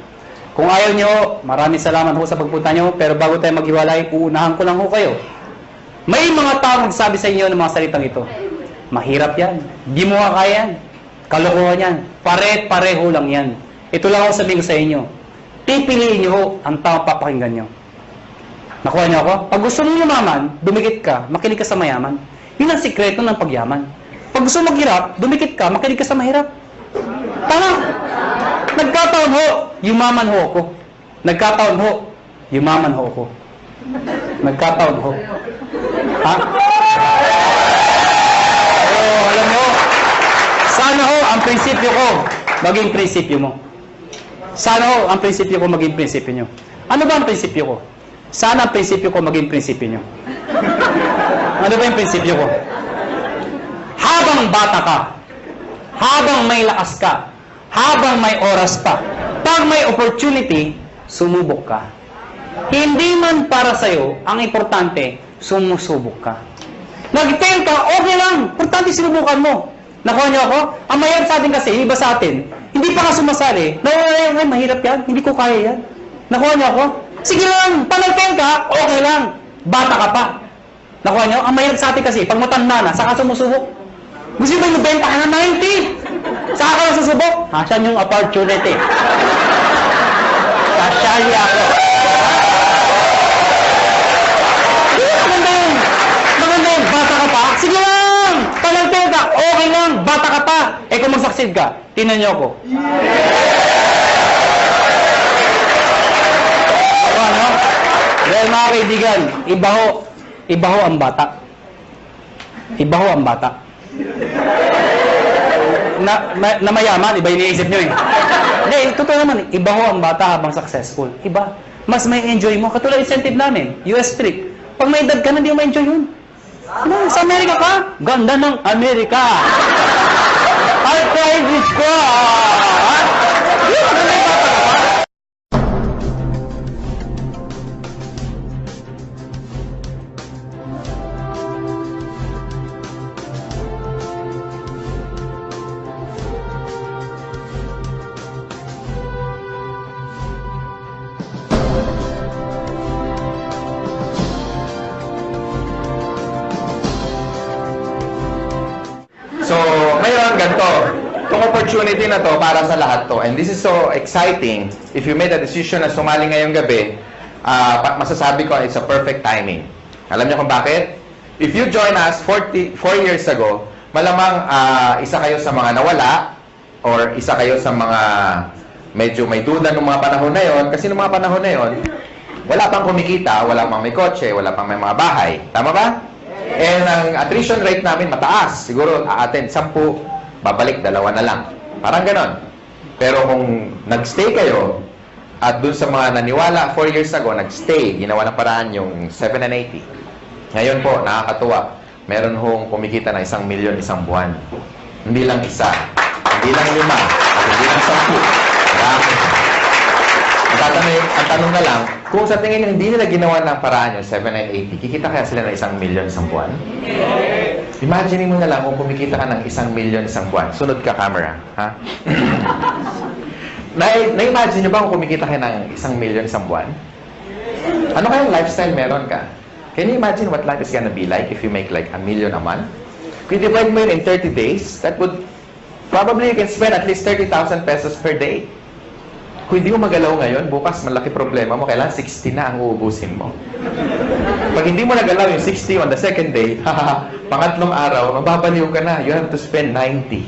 Kung ayaw niyo, maraming salamat ho sa pagpunta niyo, pero bago tayo maghiwalay, uunahan ko lang ho kayo. May mga taong magsabi sa inyo ng mga salitang ito. Mahirap yan. Di mo kaya yan. Kalokohan yan. Pare-pareho lang yan. Ito lang ako sabihin ko sa inyo. Pipiliin niyo ho ang taong papakinggan niyo. Nakuha niyo ako? Pag gusto mo yumaman, dumikit ka, makinig ka sa mayaman. Yun ang sikreto ng pagyaman. Pag gusto maghirap, dumikit ka, makinig ka sa mahirap. Tama. Nagkataon ho, yumaman ho ako. Nagkataon ho, yumaman ho ako. Nagkataon ho. Ha? Oh, alam mo, sana ho ang prinsipyo ko maging prinsipyo mo. Sana ho ang prinsipyo ko maging prinsipyo nyo. Ano ba ang prinsipyo ko? Sana ang prinsipyo ko maging prinsipyo nyo. Ano ba yung prinsipyo ko? Habang bata ka, habang may lakas ka, habang may oras pa, pag may opportunity, sumubok ka. Hindi man para sa'yo, ang importante, sumusubok ka. Nag-fail ka, okay lang. Importante sinubukan mo. Nakuha niyo ako? Ang mahirap sa atin kasi, iba sa atin, hindi pa ka sumasali. Ay, mahirap yan. Hindi ko kaya yan. Nakuha niyo ako? Sige lang. Pag nag-fail ka, okay lang. Bata ka pa. Nakuha nyo? Ang mahirap sa atin kasi, pag matanda na, saka sumusubok. Gusto nyo ba yung benta ka na 90? Saka ka lang susubok? Saan yung opportunity? Kasyali ako. Maganda yun. Maganda yun. Bata ka pa? Sige lang! Talentado ka. Okay lang. Bata ka pa. Eh kung mag-succeed ka, tinan nyo ako. Ano? Dahil mga kaibigan, iba ho ang bata. Iba ho ang bata. Na mayaman, iba iniisip nyo eh. Hindi, totoo naman, iba ho ang bata habang successful. Iba. Mas may enjoy mo. Katulad incentive namin, US trip. Pag may edad ka na, hindi mo ma-enjoy yun. Ano, sa Amerika ka? Ganda ng Amerika. Arthritis ko. Yun, maganda yung bata ka pa. So, ngayon, ganito. Itong opportunity na to para sa lahat to. And this is so exciting. If you made a decision na sumali ngayong gabi, masasabi ko it's a perfect timing. Alam niyo kung bakit? If you join us 4 years ago, malamang isa kayo sa mga nawala or isa kayo sa mga medyo may duda ng mga panahon na yon. Kasi ng mga panahon na yon, wala pang kumikita, wala pang may kotse, wala pang may mga bahay. Tama ba? And ang attrition rate namin mataas. Siguro a-attend 10, babalik 2 na lang. Parang ganon. Pero kung nag-stay kayo, at dun sa mga naniwala 4 years ago, nag-stay, ginawa ng paraan yung 7 and 80. Ngayon po, nakakatuwa. Meron hong kumikita na 1 milyon isang buwan. Hindi lang isa, hindi lang 5, at hindi lang 10. Marami. Ang tanong na lang, kung sa tingin nyo hindi nila ginawa ng paraan yung 7 and 80, kikita kaya sila ng 1 milyon isang buwan? Imagine mo na lang kung kumikita ka ng 1 milyon isang buwan. Sunod ka, camera. Ha? Na-imagine nyo ba kung kumikita kayo ng 1 milyon isang buwan? Ano kayang lifestyle meron ka? Can you imagine what life is gonna be like if you make like 1 million a month? Kung divide mo yun in 30 days, that would probably you can spend at least 30,000 pesos per day. Kung hindi mo magalaw ngayon, bukas malaki problema mo, kailangan 60 na ang uubusin mo. Pag hindi mo nagalaw yung 60 on the second day, pangatlong araw, mababaliw ka na. You have to spend 90.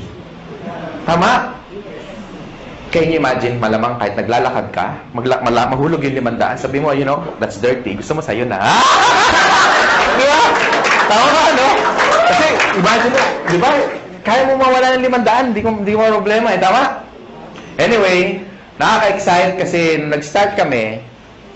Tama? Can you imagine, malamang kahit naglalakad ka, mahulog yung 500, sabi mo, you know, that's dirty. Gusto mo sa'yo na. Diba? Tama ka, no? Kasi, imagine mo, di ba? Kaya mo mawala ng 500, di mo problema, tama? Anyway, nakaka-excite kasi nung nag-start kami,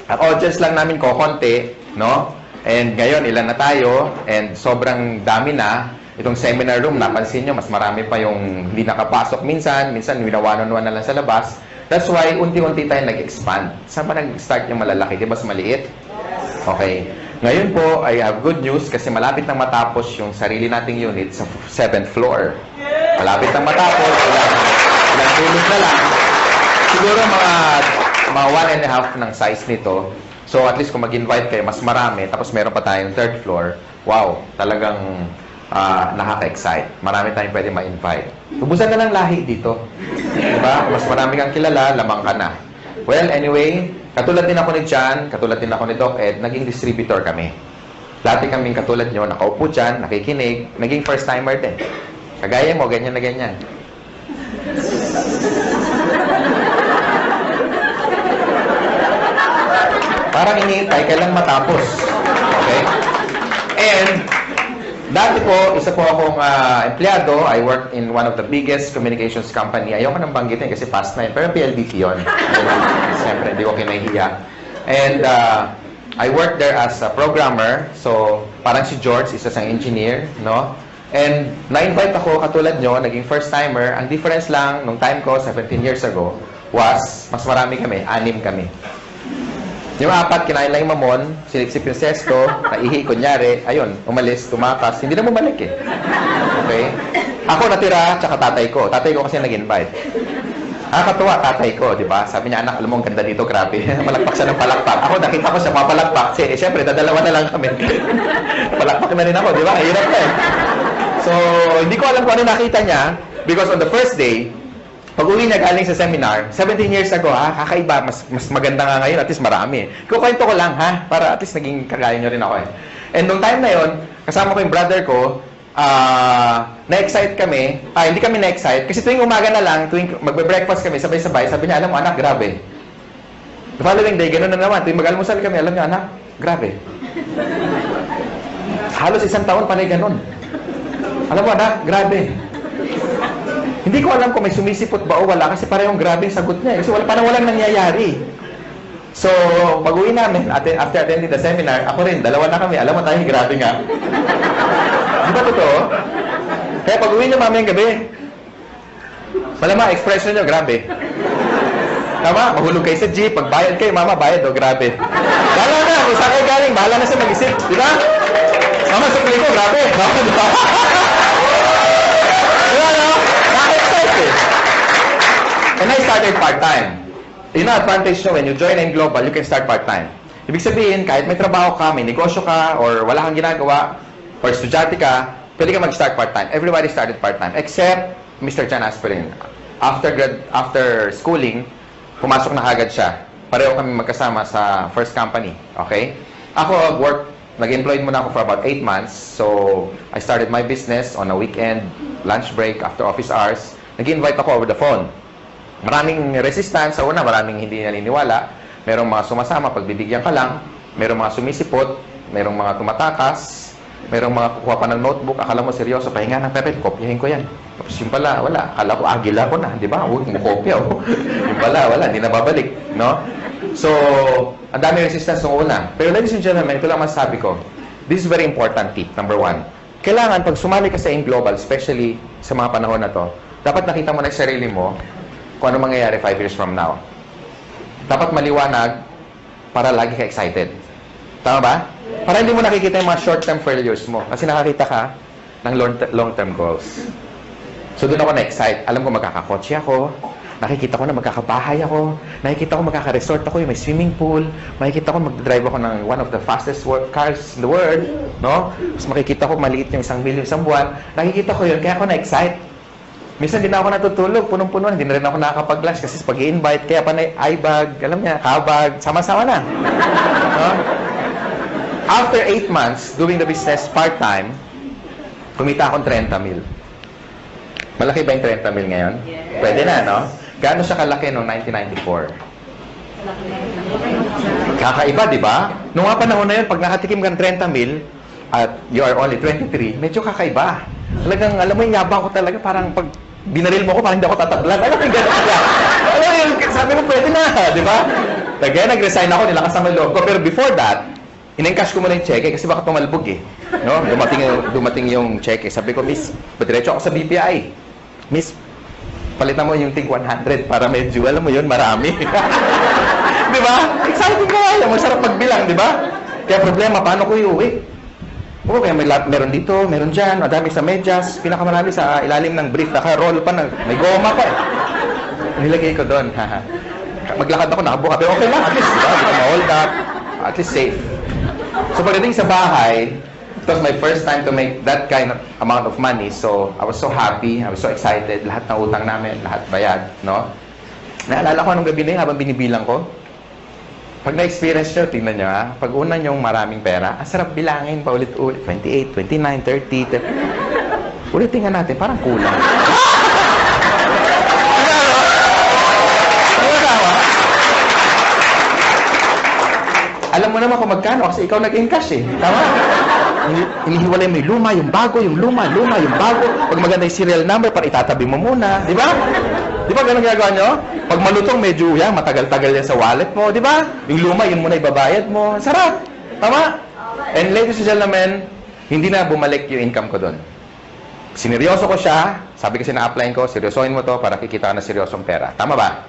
ang audience lang namin konti, no? And ngayon, ilan na tayo, and sobrang dami na. Itong seminar room, napansin nyo, mas marami pa yung hindi nakapasok minsan winawanon-wan na lang sa labas. That's why, unti-unti tayo nag-expand. Saan ba nag-start yung malalaki? Di ba mas maliit? Okay. Ngayon po, I have good news kasi malapit nang matapos yung sarili nating unit sa 7th floor. Malapit nang matapos, ilang tulog na lang. Siguro mga 1.5 ng size nito. So at least kung mag-invite kayo, mas marami. Tapos meron pa tayong 3rd floor. Wow, talagang nakaka-excite. Marami tayong pwede ma-invite. Ubusan na ng lahi dito. Diba? Mas marami kang kilala, lamang ka na. Well, anyway, katulad din ako ni Jan, katulad din ako ni Doc Ed, naging distributor kami. Dati kaming katulad nyo, nakaupo dyan, nakikinig, naging first-timer din. Kagaya mo, ganyan na ganyan. Parang iniintay, kailang matapos. Okay? And, dati po, isa po akong empleyado. I worked in one of the biggest communications company. Ayoko nang banggitin kasi past na yun. Pero PLDT yun. Siyempre, hindi ko kinahiya. And I worked there as a programmer. So, parang si George, isa sang engineer, no? And na-invite ako, katulad nyo, naging first-timer. Ang difference lang, nung time ko, 17 years ago, was, mas marami kami, 6 kami. Yung 4, kinain lang yung mamon, siniksip yung sesto, naihi, kunyari, ayun, umalis, tumakas, hindi na bumalik eh. Okay? Ako natira, tsaka tatay ko. Tatay ko kasi nag-invite. Nakakatuwa, tatay ko, di ba? Sabi niya, anak, alam mo, ang ganda dito, grabe. Palakpak siya ng palakpak. Ako, nakita ko siya mapalakpak. Siyempre, dadalawa na lang kami. Palakpak na rin ako, di ba? Hirap na eh. So, hindi ko alam kung ano nakita niya because on the first day, pag-uwi niya galing sa seminar, 17 years ago, kakaiba, mas maganda nga ngayon, at least marami. Kukwento ko lang, para at least naging kagaya niyo rin ako eh. And nung time na yon, kasama ko yung brother ko, na-excite kami, hindi kami na-excite, kasi tuwing umaga na lang, tuwing magbe-breakfast kami, sabay-sabay, sabi niya, alam mo anak, grabe. The following day, ganoon na naman, tuwing mag-almusal kami, alam niya, anak, grabe. Halos 1 taon panay ganun. Alam mo anak, grabe. Hindi ko alam kung may sumisipot ba o wala, kasi parehong grabe yung sagot niya, kasi walang nangyayari. So, pag-uwi namin, after attending the seminar, ako rin, dalawa na kami, alam mo tayo, grabe nga. Di ba totoo? Kaya pag-uwi niyo mamayang gabi, malama, expression niyo, grabe. Tama, mahulog kayo sa jeep, pagbayad kayo, mama, bayad, grabe. Bahala na, kung saan kayo galing, bahala na siya mag-isip, di ba? Mama, sukli ko, grabe. Mama, di ba? Di ba, no? Na-excite eh. And I started part-time. Yun ang advantage nyo, when you join in Global, you can start part-time. Ibig sabihin, kahit may trabaho ka, may negosyo ka, or wala kang ginagawa, or estudyante ka, pwede ka mag-start part-time. Everybody started part-time, except Mr. Chan Aspirin. After schooling, pumasok na agad siya. Pareho kami magkasama sa first company. Okay? Ako, nag-employed muna ako for about 8 months. So, I started my business on a weekend, lunch break, after office hours. Nag-invite ako over the phone. Maraming resistance. Sa una, maraming hindi naniniwala. Merong mga sumasama, pagbibigyan ka lang. Merong mga sumisipot. Merong mga tumatakas. Merong mga kukuha pa ng notebook. Akala mo seryoso, pahinga ng papel, kopyahin ko yan. Tapos yung pala, wala. Akala ko, agila ko na. Di ba? Huwag mo kopya. Yung pala, wala. Hindi na babalik. No? So, ang dami resistance nung una. Pero ladies and gentlemen, ito lang masasabi ko. This is very important tip, number 1. Kailangan, pag sumali ka sa In Global, especially sa mga panahon na to, dapat nakita mo na yung sarili mo kung ano mangyayari 5 years from now. Dapat maliwanag para lagi ka excited. Tama ba? Para hindi mo nakikita yung mga short-term failures mo. Kasi nakakita ka ng long-term goals. So, doon ako na-excite. Alam ko magkakakotse ako. Nakikita ko na magkakabahay ako. Nakikita ko magkaka-resort ako, yung may swimming pool. Makikita ko mag-drive ako ng one of the fastest cars in the world. No? Tapos makikita ko maliit yung 1 million isang buwan. Nakikita ko yun, kaya ako na-excite. Minsan din ako natutulog, punong-puno. Hindi na rin ako nakakapag-lunch kasi pag i-invite, kaya pa na i-bag, alam niya, kabag, sama-sama na. No? After 8 months doing the business part-time, kumita akong 30 mil. Malaki ba yung 30 mil ngayon? Yes. Pwede na, no? Gaano siya kalaki noong 1994? Kakaiba, di ba? Noong nga panahon na yun, pag nakatikim ka ng 30 mil, at you are only 23, medyo kakaiba. Talagang, alam mo yung yabang ko talaga, parang pag binaril mo ko, parang hindi ako tatablan. Alam mo yung gano'n siya. Alam mo yung, sabi ko, pwede na, di ba? Kaya nag-resign ako, nilakas ang loob ko. Pero before that, in-encash ko muna yung cheque kasi baka tumalbog eh. No? Dumating yung cheque. Sabi ko, Miss, padiretso ako sa BPI. Miss, palitan mo yung ting 100 para medyo, alam mo yun, marami. Di ba? Exciting ka yan. Masarap magbilang, di ba? Kaya problema, paano ko iuwi? Oo, kaya meron dito, meron dyan, madami sa medyas, pinakamarami sa ilalim ng brief, naka-roll pa, may goma pa. Nilagay ko doon. Maglakad ako, nakabuka. Pero okay lang, at least, diba? Di ko ma-hold up. At least safe. So pagdating sa bahay, it was my first time to make that kind of amount of money. So I was so happy, I was so excited. Lahat ng utang namin, lahat bayad, no? Naalala ko anong gabi na yun habang binibilang ko. Pag na-experience nyo, tingnan nyo ha, pag una nyong maraming pera, ang sarap bilangin pa ulit-ulit. 28, 29, 30. Ulitin nga natin, parang kulang. Alam mo naman kung magkano kasi ikaw nag-encash eh. Tama? Inihiwalay mo yung luma, yung bago, yung luma, yung bago. Pag maganda yung serial number, para itatabi mo muna. Di ba? Di ba ganun ginagawa nyo? Pag malutong, medyo yan, matagal-tagal yan sa wallet mo. Di ba? Yung luma, yun muna ibabayad mo. Sarap. Tama? And ladies and gentlemen, hindi na bumalik yung income ko doon. Sineryoso ko siya. Sabi kasi na-applyin ko, seryosohin mo to para kikita ka na seryosong pera. Tama ba?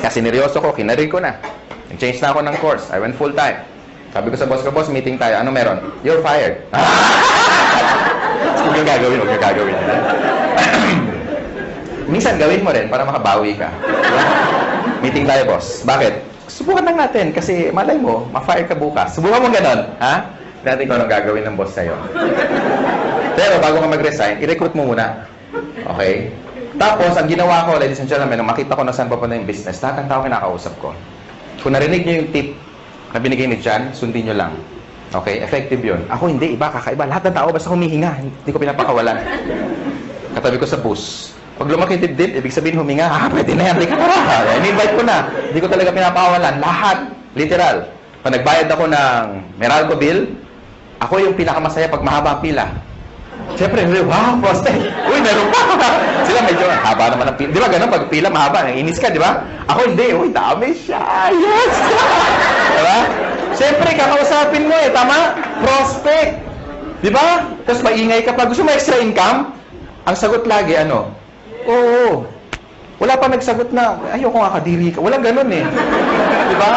Kasi sineryoso ko, kinarin ko na. Nag-change na ako ng course. I went full-time. Sabi ko sa boss ko, boss, meeting tayo. Ano meron? You're fired. Huwag yung gagawin. Minsan gawin mo rin para makabawi ka. Meeting tayo, boss. Bakit? Subukan lang natin kasi malay mo, ma-fire ka bukas. Subukan mo ganon, ha? Natin kung anong gagawin ng boss sa'yo. Pero bago ka mag-resign, i-recruit mo muna. Okay? Tapos, ang ginawa ko, ladies and gentlemen, nung makita ko na saan papunta yung business, lahat ng tao kinakausap ko. Kung narinig nyo yung tip na binigay ni John, sundin nyo lang. Okay? Effective yun. Ako hindi, iba, kakaiba. Lahat ng tao basta humihinga. Hindi ko pinapakawalan. Katabi ko sa bus. Pag lumaki yung dibdib, ibig sabihin huminga, pwede na yan, hindi ka para. In-invite ko na. Hindi ko talaga pinapakawalan. Lahat. Literal. Pag nagbayad ako ng Meralco bill, ako yung pinakamasaya pag mahaba ang pila. Siyempre, wow, prospect. Uy, meron pa. Sila medyo, haba naman ang pila. Di ba ganun, pag pila mahaba, inis ka, di ba? Ako hindi, uy, dami siya. Yes! Di ba? Siyempre, kakausapin mo tama? Prospect. Di ba? Tapos maingay ka pa. Gusto mo extra income? Ang sagot lagi, ano? Oo. Wala pa nagsagot na, ayoko nga kadiri ka. Walang ganun Di ba?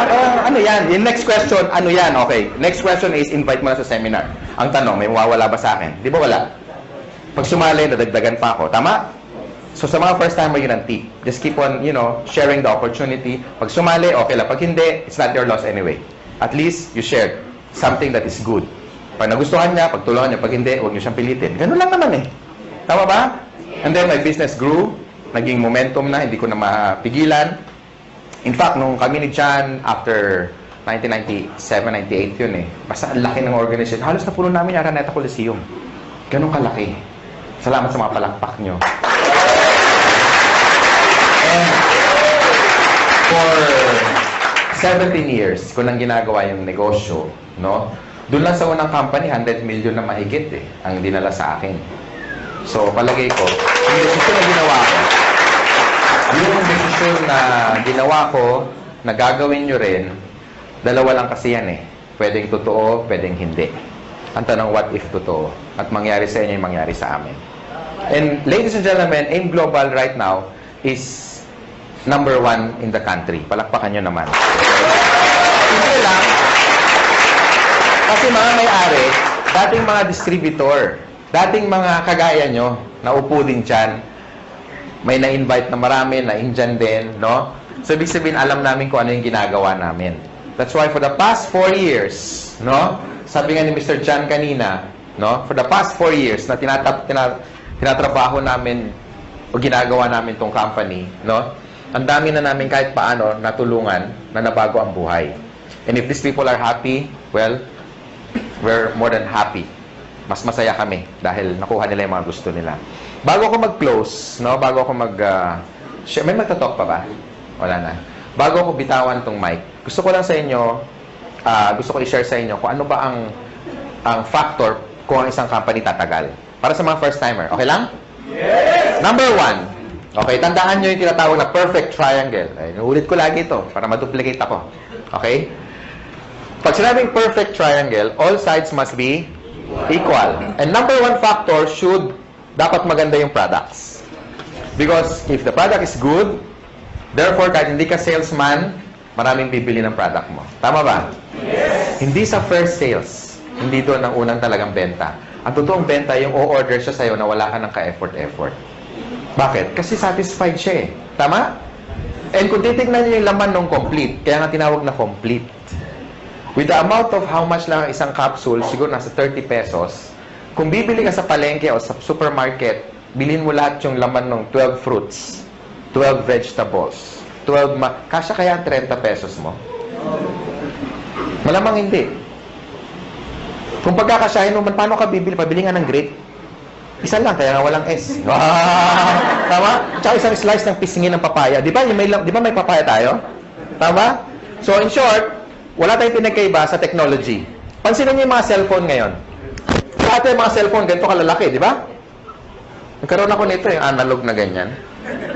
Ano yan? Yung next question, ano yan? Okay. Next question is, invite mo na sa seminar. Ang tanong, may mawawala ba sa akin? Di ba wala? Pag sumali, nadagdagan pa ako. Tama? So sa mga first timer, yun ang tip. Just keep on, sharing the opportunity. Pag sumali, okay lang. Pag hindi, it's not your loss anyway. At least, you shared something that is good. Pag nagustuhan niya, pagtulungan niya. Pag hindi, huwag niyo siyang pilitin. Ganun lang naman Tama ba? And then, my business grew. Naging momentum na, hindi ko na mapigilan. In fact, nung kami ni John, after 1997, 98 yun Basta ang laki ng organization. Halos na puno namin yung Araneta Coliseum. Ganun kalaki. Salamat sa mga palakpak nyo. And for 17 years, ko nang ginagawa yung negosyo, Doon lang sa unang company, 100 million na mahigit ang dinala sa akin. So, palagay ko, yung desisyon na ginawa ko, na gagawin nyo rin, dalawa lang kasi yan Pwedeng totoo, pwedeng hindi. Ang tanong, what if totoo? At mangyari sa inyo yung mangyari sa amin. And ladies and gentlemen, AIM Global right now is #1 in the country. Palakpakan nyo naman. Hindi lang. Kasi mga may-ari, dating mga distributor, dating mga kagaya nyo, naupo din dyan, may na-invite na marami, na-indyan din, So, ibig sabihin, alam namin kung ano yung ginagawa namin. That's why for the past 4 years, sabi nga ni Mr. John kanina, for the past 4 years na tinatrabaho namin o ginagawa namin tong company, ang dami na namin kahit paano natulungan na nabago ang buhay. And if these people are happy, well, we're more than happy. Mas masaya kami dahil nakuha nila yung mga gusto nila. Bago ako mag-close, bago ako may magtatalk pa ba? Wala na. Bago ako bitawan tong mic, gusto ko lang sa inyo, gusto ko i-share sa inyo kung ano ba ang factor kung ang isang company tatagal. Para sa mga first-timer. Okay lang? Yes! Number 1. Okay, tandaan nyo yung tinatawag na perfect triangle. Inuulit ko lagi ito para ma-duplicate ako. Okay? Pag sinabing perfect triangle, all sides must be equal. And number 1 factor dapat maganda yung products. Because if the product is good, therefore, kahit hindi ka salesman, maraming bibili ng product mo. Tama ba? Yes! Hindi sa first sales. Hindi doon ang unang talagang benta. Ang totoong benta, yung o-order siya sa'yo na wala ka ng ka-effort-effort. Bakit? Kasi satisfied siya Tama? And kung titignan niyo yung laman ng complete, kaya nga tinawag na complete. With the amount of how much lang ang isang capsule, siguro nasa 30 pesos, kung bibili ka sa palengke o sa supermarket, bilhin mo lahat yung laman ng 12 fruits, 12 vegetables, kasya kaya 30 pesos mo? Malamang hindi. Kung pagkakasyahin mo, paano ka bibili? Pabili nga ng grape. Isa lang, kaya nga walang S. Wow! Tama? Tsaka isang slice ng pisngin ng papaya. Di ba may papaya tayo? Tama? So, in short, wala tayong pinagkaiba sa technology. Pansinin niyo yung mga cellphone ngayon. Dati yung mga cellphone, ganito kalalaki, di ba? Nagkaroon ako nito, yung analog na ganyan.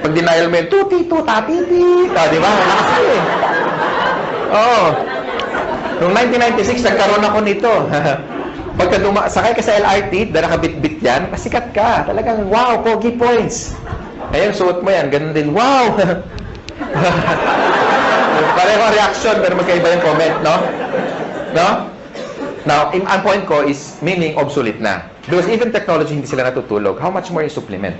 Pag denial mo yung tuti-tu, tatiti. Di ba? Malakas Oo. Noong 1996, nagkaroon ako nito. Pagka sakay ka sa LRT, dala ka bit-bit yan, pasikat ka. Talagang, wow, pogi points. Ngayon, suot mo yan, ganun din, wow! Pareho reaction, pero magkaiba yung comment, no? Now, ang point ko is, meaning obsolete na. Because even technology, hindi sila natutulog. How much more yung supplement?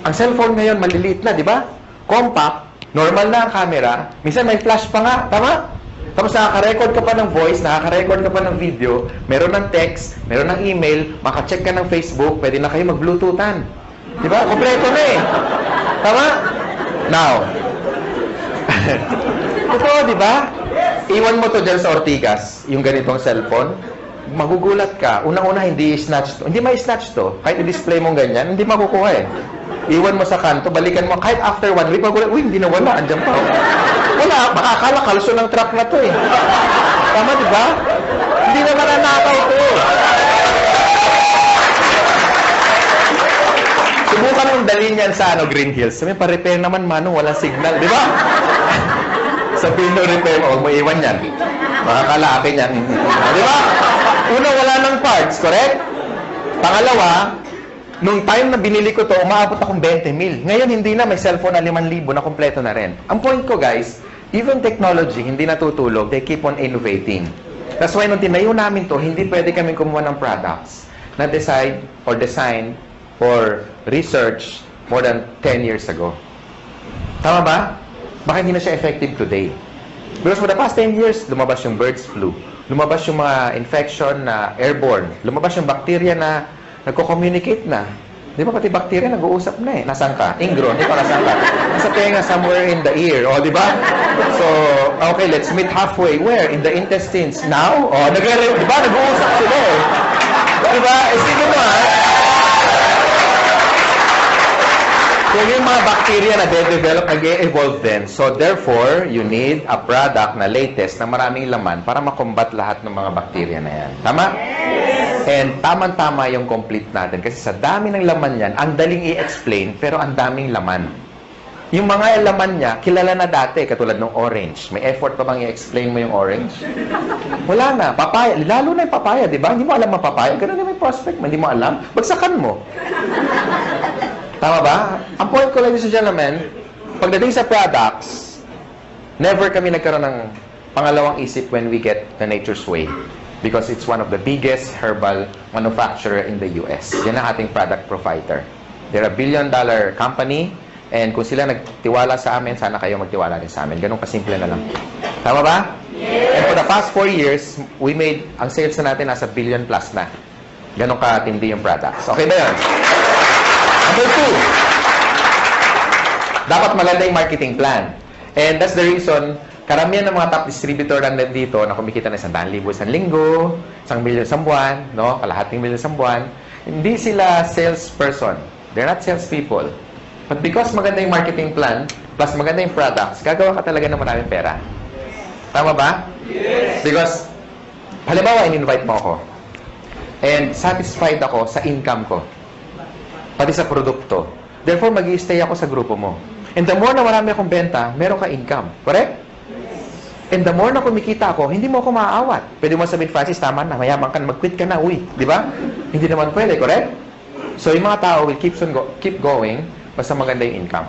Ang cellphone ngayon, maliliit na, di ba? Compact, normal na ang camera. Minsan may flash pa nga, tama? Tapos nakaka-record ka pa ng voice, nakaka-record ka pa ng video, meron ng text, meron ng email, makacheck ka ng Facebook, pwede na kayo mag-bluetoothan. Di ba? Kompleto na eh. Tama? Now, totoo, di ba? Iwan mo to dyan sa Ortigas, yung ganitong cellphone, magugulat ka. Unang-una, hindi i-snatch to. Hindi ma-snatch to. Kahit i-display mong ganyan, hindi makukuha eh. Iwan mo sa kanto, balikan mo. Kahit after 1 week, magulat, uy, hindi na wala. Andyan pa. Oh. Wala, makakala kalso ng truck na to eh. Tama, di ba? Hindi naman nanakaw to. Subukan mong dalhin yan sa Green Hills. Sabi, pa-repair naman, Manong, walang signal. Di ba? Sabihin mo, repair mo, huwag mo iwan yan. Makakala akin yan. Di ba? Una, wala ng parts, correct? Pangalawa, nung time na binili ko to, umaabot akong 20,000. Ngayon, hindi na. May cellphone na 5,000 na kompleto na rin. Ang point ko, guys, even technology, hindi natutulog. They keep on innovating. That's why nung tinayo namin to, hindi pwede kami kumuha ng products na decide or design or research more than 10 years ago. Tama ba? Baka hindi na siya effective today. Because for the past 10 years, lumabas yung birds flu. Lumabas yung mga infection na airborne. Lumabas yung bacteria na nagko-communicate na. Di ba pati bacteria nag-uusap na eh. Nasaan ka? Ingron. Ikaw nasaan ka? Nasa tenga, somewhere in the ear. O, di ba? So, okay, let's meet halfway. Where? In the intestines. Now? O, di ba? Nag-uusap sila eh. Di ba? Isipin mo ha? So, yung mga bacteria na de-develop, nag-e-evolve din. So, therefore, you need a product na latest na maraming laman para makombat lahat ng mga bacteria na yan. Tama? And tamang-tama yung complete natin. Kasi sa dami ng laman yan, ang daling i-explain, pero ang daming laman. Yung mga laman niya, kilala na dati, katulad ng orange. May effort pa bang i-explain mo yung orange? Wala na. Papaya. Lalo na yung papaya, di ba? Hindi mo alam ang papaya. Ganun na may prospect mo. Hindi mo alam. Bagsakan mo. Tama ba? Ang point ko, ladies and gentlemen, pagdating sa products, never kami nagkaroon ng pangalawang isip when we get the Nature's Way. Because it's one of the biggest herbal manufacturer in the US. Yan ang ating product provider. They're $1 billion company, and kung sila nagtiwala sa amin, sana kayo magtiwala rin sa amin. Ganun kasimple na lang. Tama ba? Yes. And for the past 4 years, we made, ang sales na natin nasa $1 billion plus na. Ganun katindi yung products. Okay ba yun? Number 2, dapat maganda yung marketing plan. And that's the reason, karamihan ng mga top distributor lang dito na kumikita na 100,000 isang linggo, 1 million isang buwan, no? Kalahating million isang buwan. Hindi sila salesperson. They're not salespeople. But because maganda yung marketing plan, plus maganda yung products, gagawa ka talaga ng maraming pera. Tama ba? Yes! Because, halimbawa, in-invite mo ako. And satisfied ako sa income ko. Pati sa produkto. Therefore, mag-i-stay ako sa grupo mo. And the more na marami akong benta, meron ka income. Correct? And the more na kumikita ako, hindi mo ako maaawat. Pwede mo sabihin, Francis, tama na, mayaman ka, mag-quit ka na, uy. Di ba? Hindi naman pwede, correct? So, yung mga tao will keep going basta maganda yung income.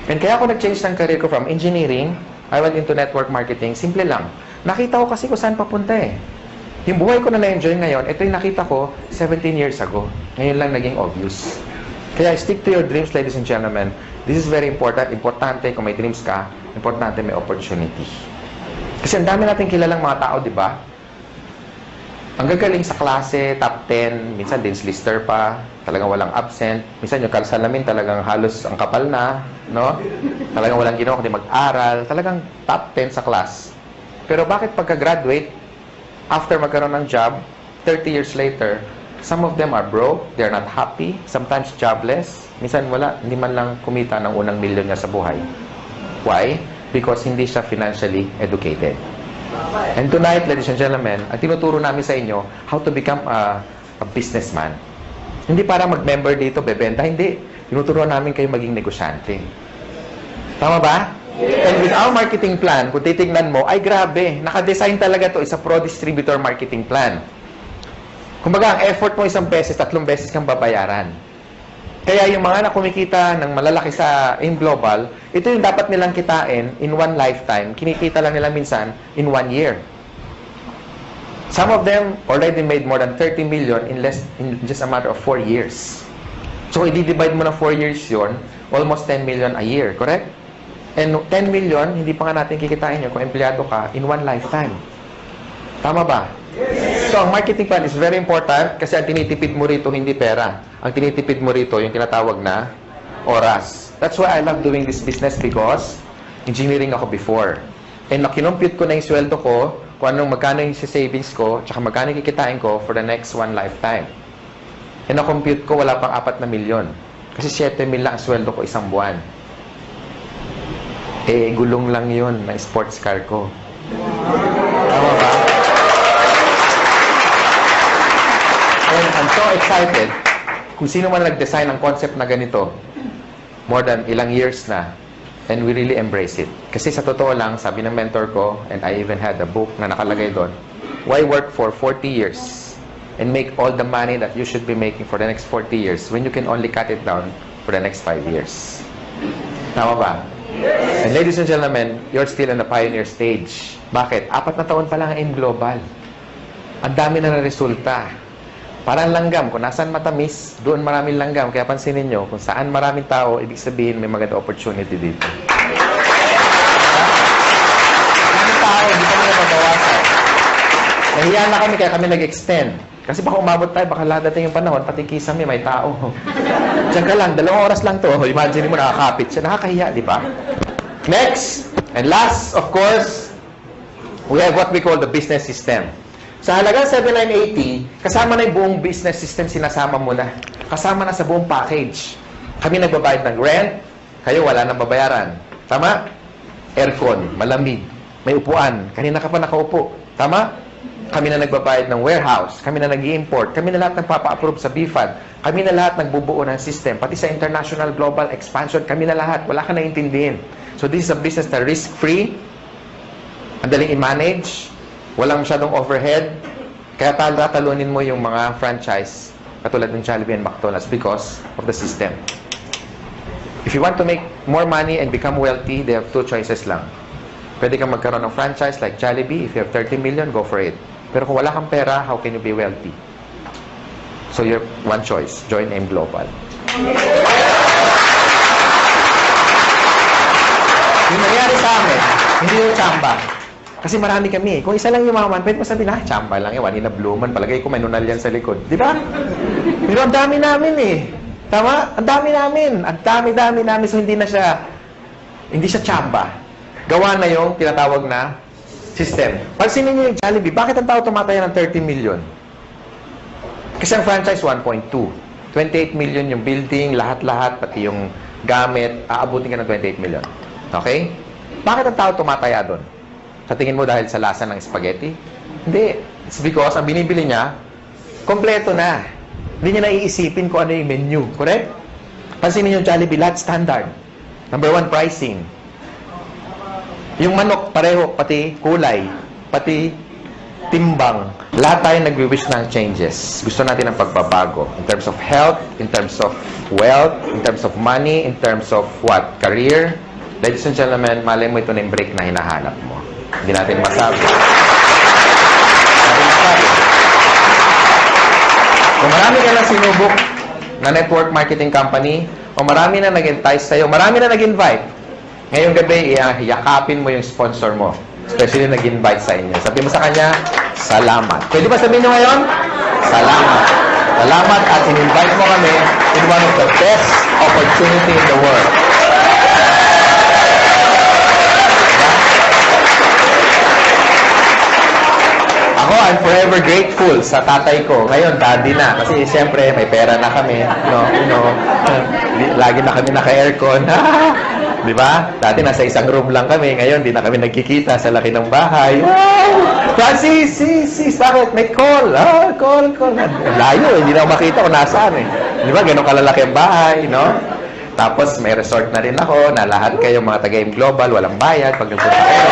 And kaya ako nag-change ng career ko from engineering, I went into network marketing, simple lang. Nakita ko kasi kung saan papunta eh. Yung buhay ko na na-enjoy ngayon, ito yung nakita ko 17 years ago. Ngayon lang naging obvious. Kaya stick to your dreams, ladies and gentlemen. This is very important. Importante kung may dreams ka, importante may opportunity. Kasi ang dami natin kilalang mga tao, di ba? Ang gagaling sa klase, top 10, minsan dins lister pa, talagang walang absent. Minsan yung kalsalamin talagang halos ang kapal na, no? Talagang walang ginawa kundi mag-aral. Talagang top 10 sa class. Pero bakit pagka-graduate, after magkaroon ng job, 30 years later, some of them are broke, they're not happy, sometimes jobless, minsan wala, hindi man lang kumita ng unang milyon niya sa buhay. Why? Because hindi siya financially educated. And tonight, ladies and gentlemen, ang tinuturo namin sa inyo, how to become a businessman. Hindi para mag-member dito, bebenta, hindi. Tinuturo namin kayo maging negosyante. Tama ba? And with our marketing plan, kung titignan mo, ay grabe, nakadesign talaga to isa pro-distributor marketing plan. Kumbaga, ang effort mo 1 beses, 3 beses kang babayaran. Kaya yung mga na kumikita ng malalaki sa in global, ito yung dapat nilang kitain in one lifetime. Kinikita lang nila minsan in 1 year. Some of them already made more than 30 million in just a matter of 4 years. So, i-divide mo na 4 years yon, almost 10 million a year, correct? And 10 million, hindi pa nga natin kikitain yun kung empleyado ka in one lifetime. Tama ba? So, ang marketing plan is very important kasi ang tinitipid mo rito hindi pera. Ang tinitipid mo rito yung tinatawag na oras. That's why I love doing this business because engineering ako before. And nakinompute ko na yung sweldo ko, kung anong magkano yung savings ko, tsaka magkano yung kikitain ko for the next one lifetime. And na-compute ko, wala pang 4 na milyon. Kasi 7 mil lang ang sweldo ko isang buwan. Eh, gulong lang yun na sports car ko. Tama ba? And I'm so excited kung sino man nag-design ng concept na ganito, more than ilang years na, and we really embrace it. Kasi sa totoo lang, sabi ng mentor ko, and I even had a book na nakalagay doon, why work for 40 years and make all the money that you should be making for the next 40 years when you can only cut it down for the next 5 years? Tama ba? And ladies and gentlemen, you're still in the pioneer stage. Bakit? 4 na taon pa lang ang global. Ang dami na resulta. Parang langgam. Kung nasaan matamis, doon maraming langgam. Kaya pansinin nyo, kung saan maraming tao, ibig sabihin may maganda opportunity dito. Maraming tao, hindi kami na mabawasan. Nahiya na kami, kaya kami nag-extend. Kasi baka umabot tayo, baka ladating yung panahon, pati kisame, may tao. Diyan ka lang, 2 oras lang to. Imagine mo, nakakapit siya. Nakakahiya, di ba? Next, and last, of course, we have what we call the business system. Sa halagang 7,980, kasama na yung buong business system, sinasama mo na. Kasama na sa buong package. Kami nagbabayad ng rent, kayo wala nang babayaran. Tama? Aircon, malamig, may upuan, kanina ka pa nakaupo. Tama? Kami na nagbabayad ng warehouse, kami na nag-i-import, kami na lahat nagpapa-approve sa BFAD, kami na lahat nagbubuo ng system, pati sa international global expansion, kami na lahat, wala ka naintindihin. So this is a business na risk-free, ang daling i-manage, walang masyadong overhead, kaya tatalunin mo yung mga franchise, katulad ng Jollibee and McDonald's because of the system. If you want to make more money and become wealthy, they have 2 choices lang. Pwede kang magkaroon ng franchise like Jollibee. If you have 30 million, go for it. Pero kung wala kang pera, how can you be wealthy? So your one choice, join M Global. Yung nangyari sa amin, hindi yung tsamba. Kasi marami kami. Kung isa lang yumaman, pwede mo sabihin, tsamba lang yan, wani na bluman, palagay ko may nunal yan sa likod. Di ba? Pero ang dami namin eh. Tama? Ang dami namin. Ang dami-dami namin. So hindi siya tsamba. Gawa na yung tinatawag na system. Pansinin niyo yung Jollibee, bakit ang tao tumataya ng 30 million? Kasi ang franchise, 1.2. 28 million yung building, lahat-lahat, pati yung gamit, aabutin ka ng 28 million. Okay? Bakit ang tao tumataya doon? Sa tingin mo dahil sa lasa ng spaghetti? Hindi. It's because ang binibili niya, kompleto na. Hindi niya naiisipin kung ano yung menu. Correct? Pansinin yung Jollibee, lahat standard. Number 1, pricing. Yung manok, pareho, pati kulay, pati timbang. Lahat tayo nagwi-wish ng changes. Gusto natin ng pagbabago. In terms of health, in terms of wealth, in terms of money, in terms of what? Career. Ladies and gentlemen, malay mo ito na yung break na hinahanap mo. Hindi natin masabi. Kung marami ka lang sinubok na network marketing company, o marami na nag-entice sa'yo, marami na nag-invite, ngayong gabi, yakapin mo yung sponsor mo. Especially nag-invite sa inyo. Sabi mo sa kanya, salamat. Pwede ba sabihin nyo ngayon? Salamat. Salamat at in-invite mo kami in one of the best opportunity in the world. Ako, I'm forever grateful sa tatay ko. Ngayon, daddy na. Kasi siyempre, may pera na kami. Lagi na kami naka-aircon. Di ba? Dati nasa isang room lang kami. Ngayon, di na kami nagkikita sa laki ng bahay. Wow! Francis, bakit? May call. Call. Layo, hindi na ako makita kung nasaan eh. Di ba? Ganun kalalaki ang bahay, no? Tapos, may resort na rin ako na lahat kayo mga taga-M Global, walang bayad pag nagpunta kayo.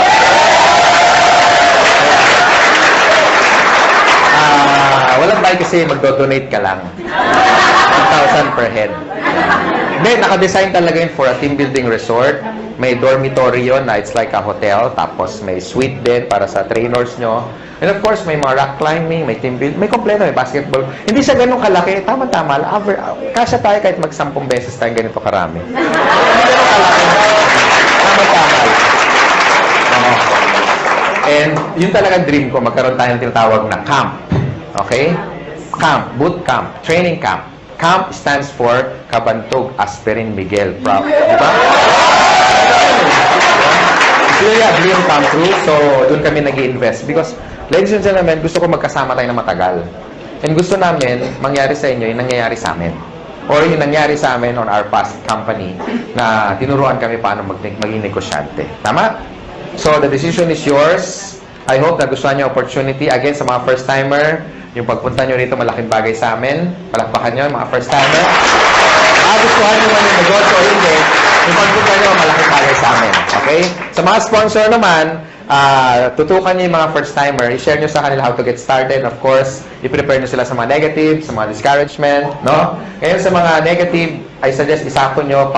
Walang bayad kasi magdo-donate ka lang. 1,000 per head. Then, naka-design talaga yun for a team building resort. May dormitory yon na it's like a hotel. Tapos may suite din para sa trainers nyo. And of course, may mga rock climbing, may team build, may kompleto, may basketball. Hindi siya ganun kalaki. Tama-tama. Kasya tayo kahit mag-10 beses tayo ganito karami. Hindi ganun kalaki. Tama-tama. And yun talaga dream ko, magkaroon tayo ng tinatawag na camp. Okay? Camp, boot camp, training camp. Camp stands for Kabantog Aspirin Miguel. Proud. Diba? It's really a dream come true. So, doon kami nag-i-invest. Because, ladies and gentlemen, gusto ko magkasama tayo na matagal. And gusto namin, mangyari sa inyo yung nangyayari sa amin. Or yung nangyari sa amin on our past company na tinuruan kami paano maging negosyante. Tama? So, the decision is yours. I hope na gustuhan nyo opportunity. Again, sa mga first-timer, yung pagpunta nyo rito, malaking bagay sa amin. Palakpakan nyo, mga first-timer. Gustuhan nyo man yung negosyo o hindi, yung pagpunta nyo, malaking bagay sa amin. Okay? Sa mga sponsor naman, tutukan nyo yung mga first-timer. I-share nyo sa kanila how to get started. Of course, i-prepare nyo sila sa mga negative, sa mga discouragement. No? Ngayon, sa mga negative, I suggest isapon nyo,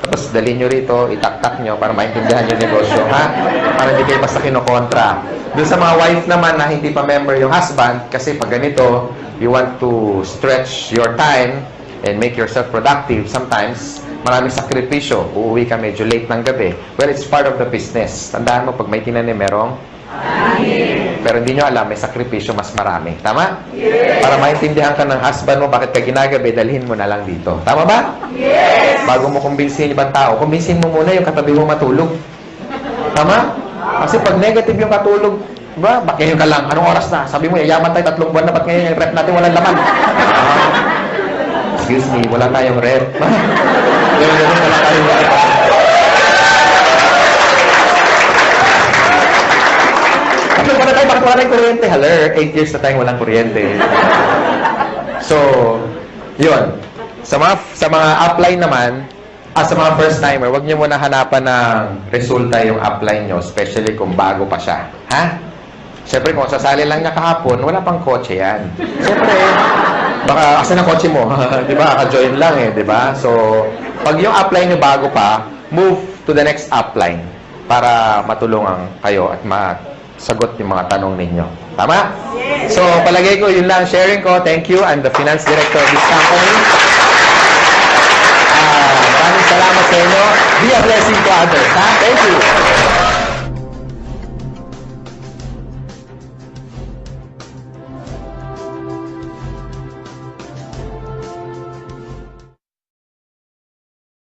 tapos dalhin nyo rito, itaktak nyo para maintindihan yung negosyo, ha? Para hindi kayo basta kinokontra. Doon sa mga wife naman na hindi pa member yung husband, kasi pag ganito, you want to stretch your time and make yourself productive. Sometimes, maraming sakripisyo. Uuwi ka medyo late ng gabi. Well, it's part of the business. Tandaan mo, pag may tinanim, merong pero hindi nyo alam, may sakripisyo mas marami. Tama? Yes. Para maintindihan ka ng husband mo, bakit ka ginagabi, dalhin mo na lang dito. Tama ba? Yes. Bago mo kumbinsin ibang tao, kumbinsin mo muna yung katabi mo matulog. Tama? Kasi pag negative yung katulog, ba, bakit ngayon ka lang? Anong oras na? Sabi mo, yayaman tayo 3 buwan na, ba't ngayon yung rep natin walang laman? Excuse me, wala tayong rep. Wala tayong rep. Bakit wala tayong kuryente? Haler, 8 years na tayong walang kuryente. So, yun. Sa mga upline naman, sa mga first-timer, huwag niyo muna hanapan ng resulta yung upline nyo, especially kung bago pa siya. Ha? Siyempre, kung sasali lang niya kahapon, wala pang kotse yan. Siyempre, baka, asan ang kotse mo? Di ba? Ka-join lang eh, di ba? So, pag yung upline nyo bago pa, move to the next upline para matulungan kayo at sagot yung mga tanong ninyo. Tama? Yes. So, palagay ko, yun lang sharing ko. Thank you. I'm the finance director of this company. Maraming salamat sa inyo. Be a blessing to others. Ha? Thank you.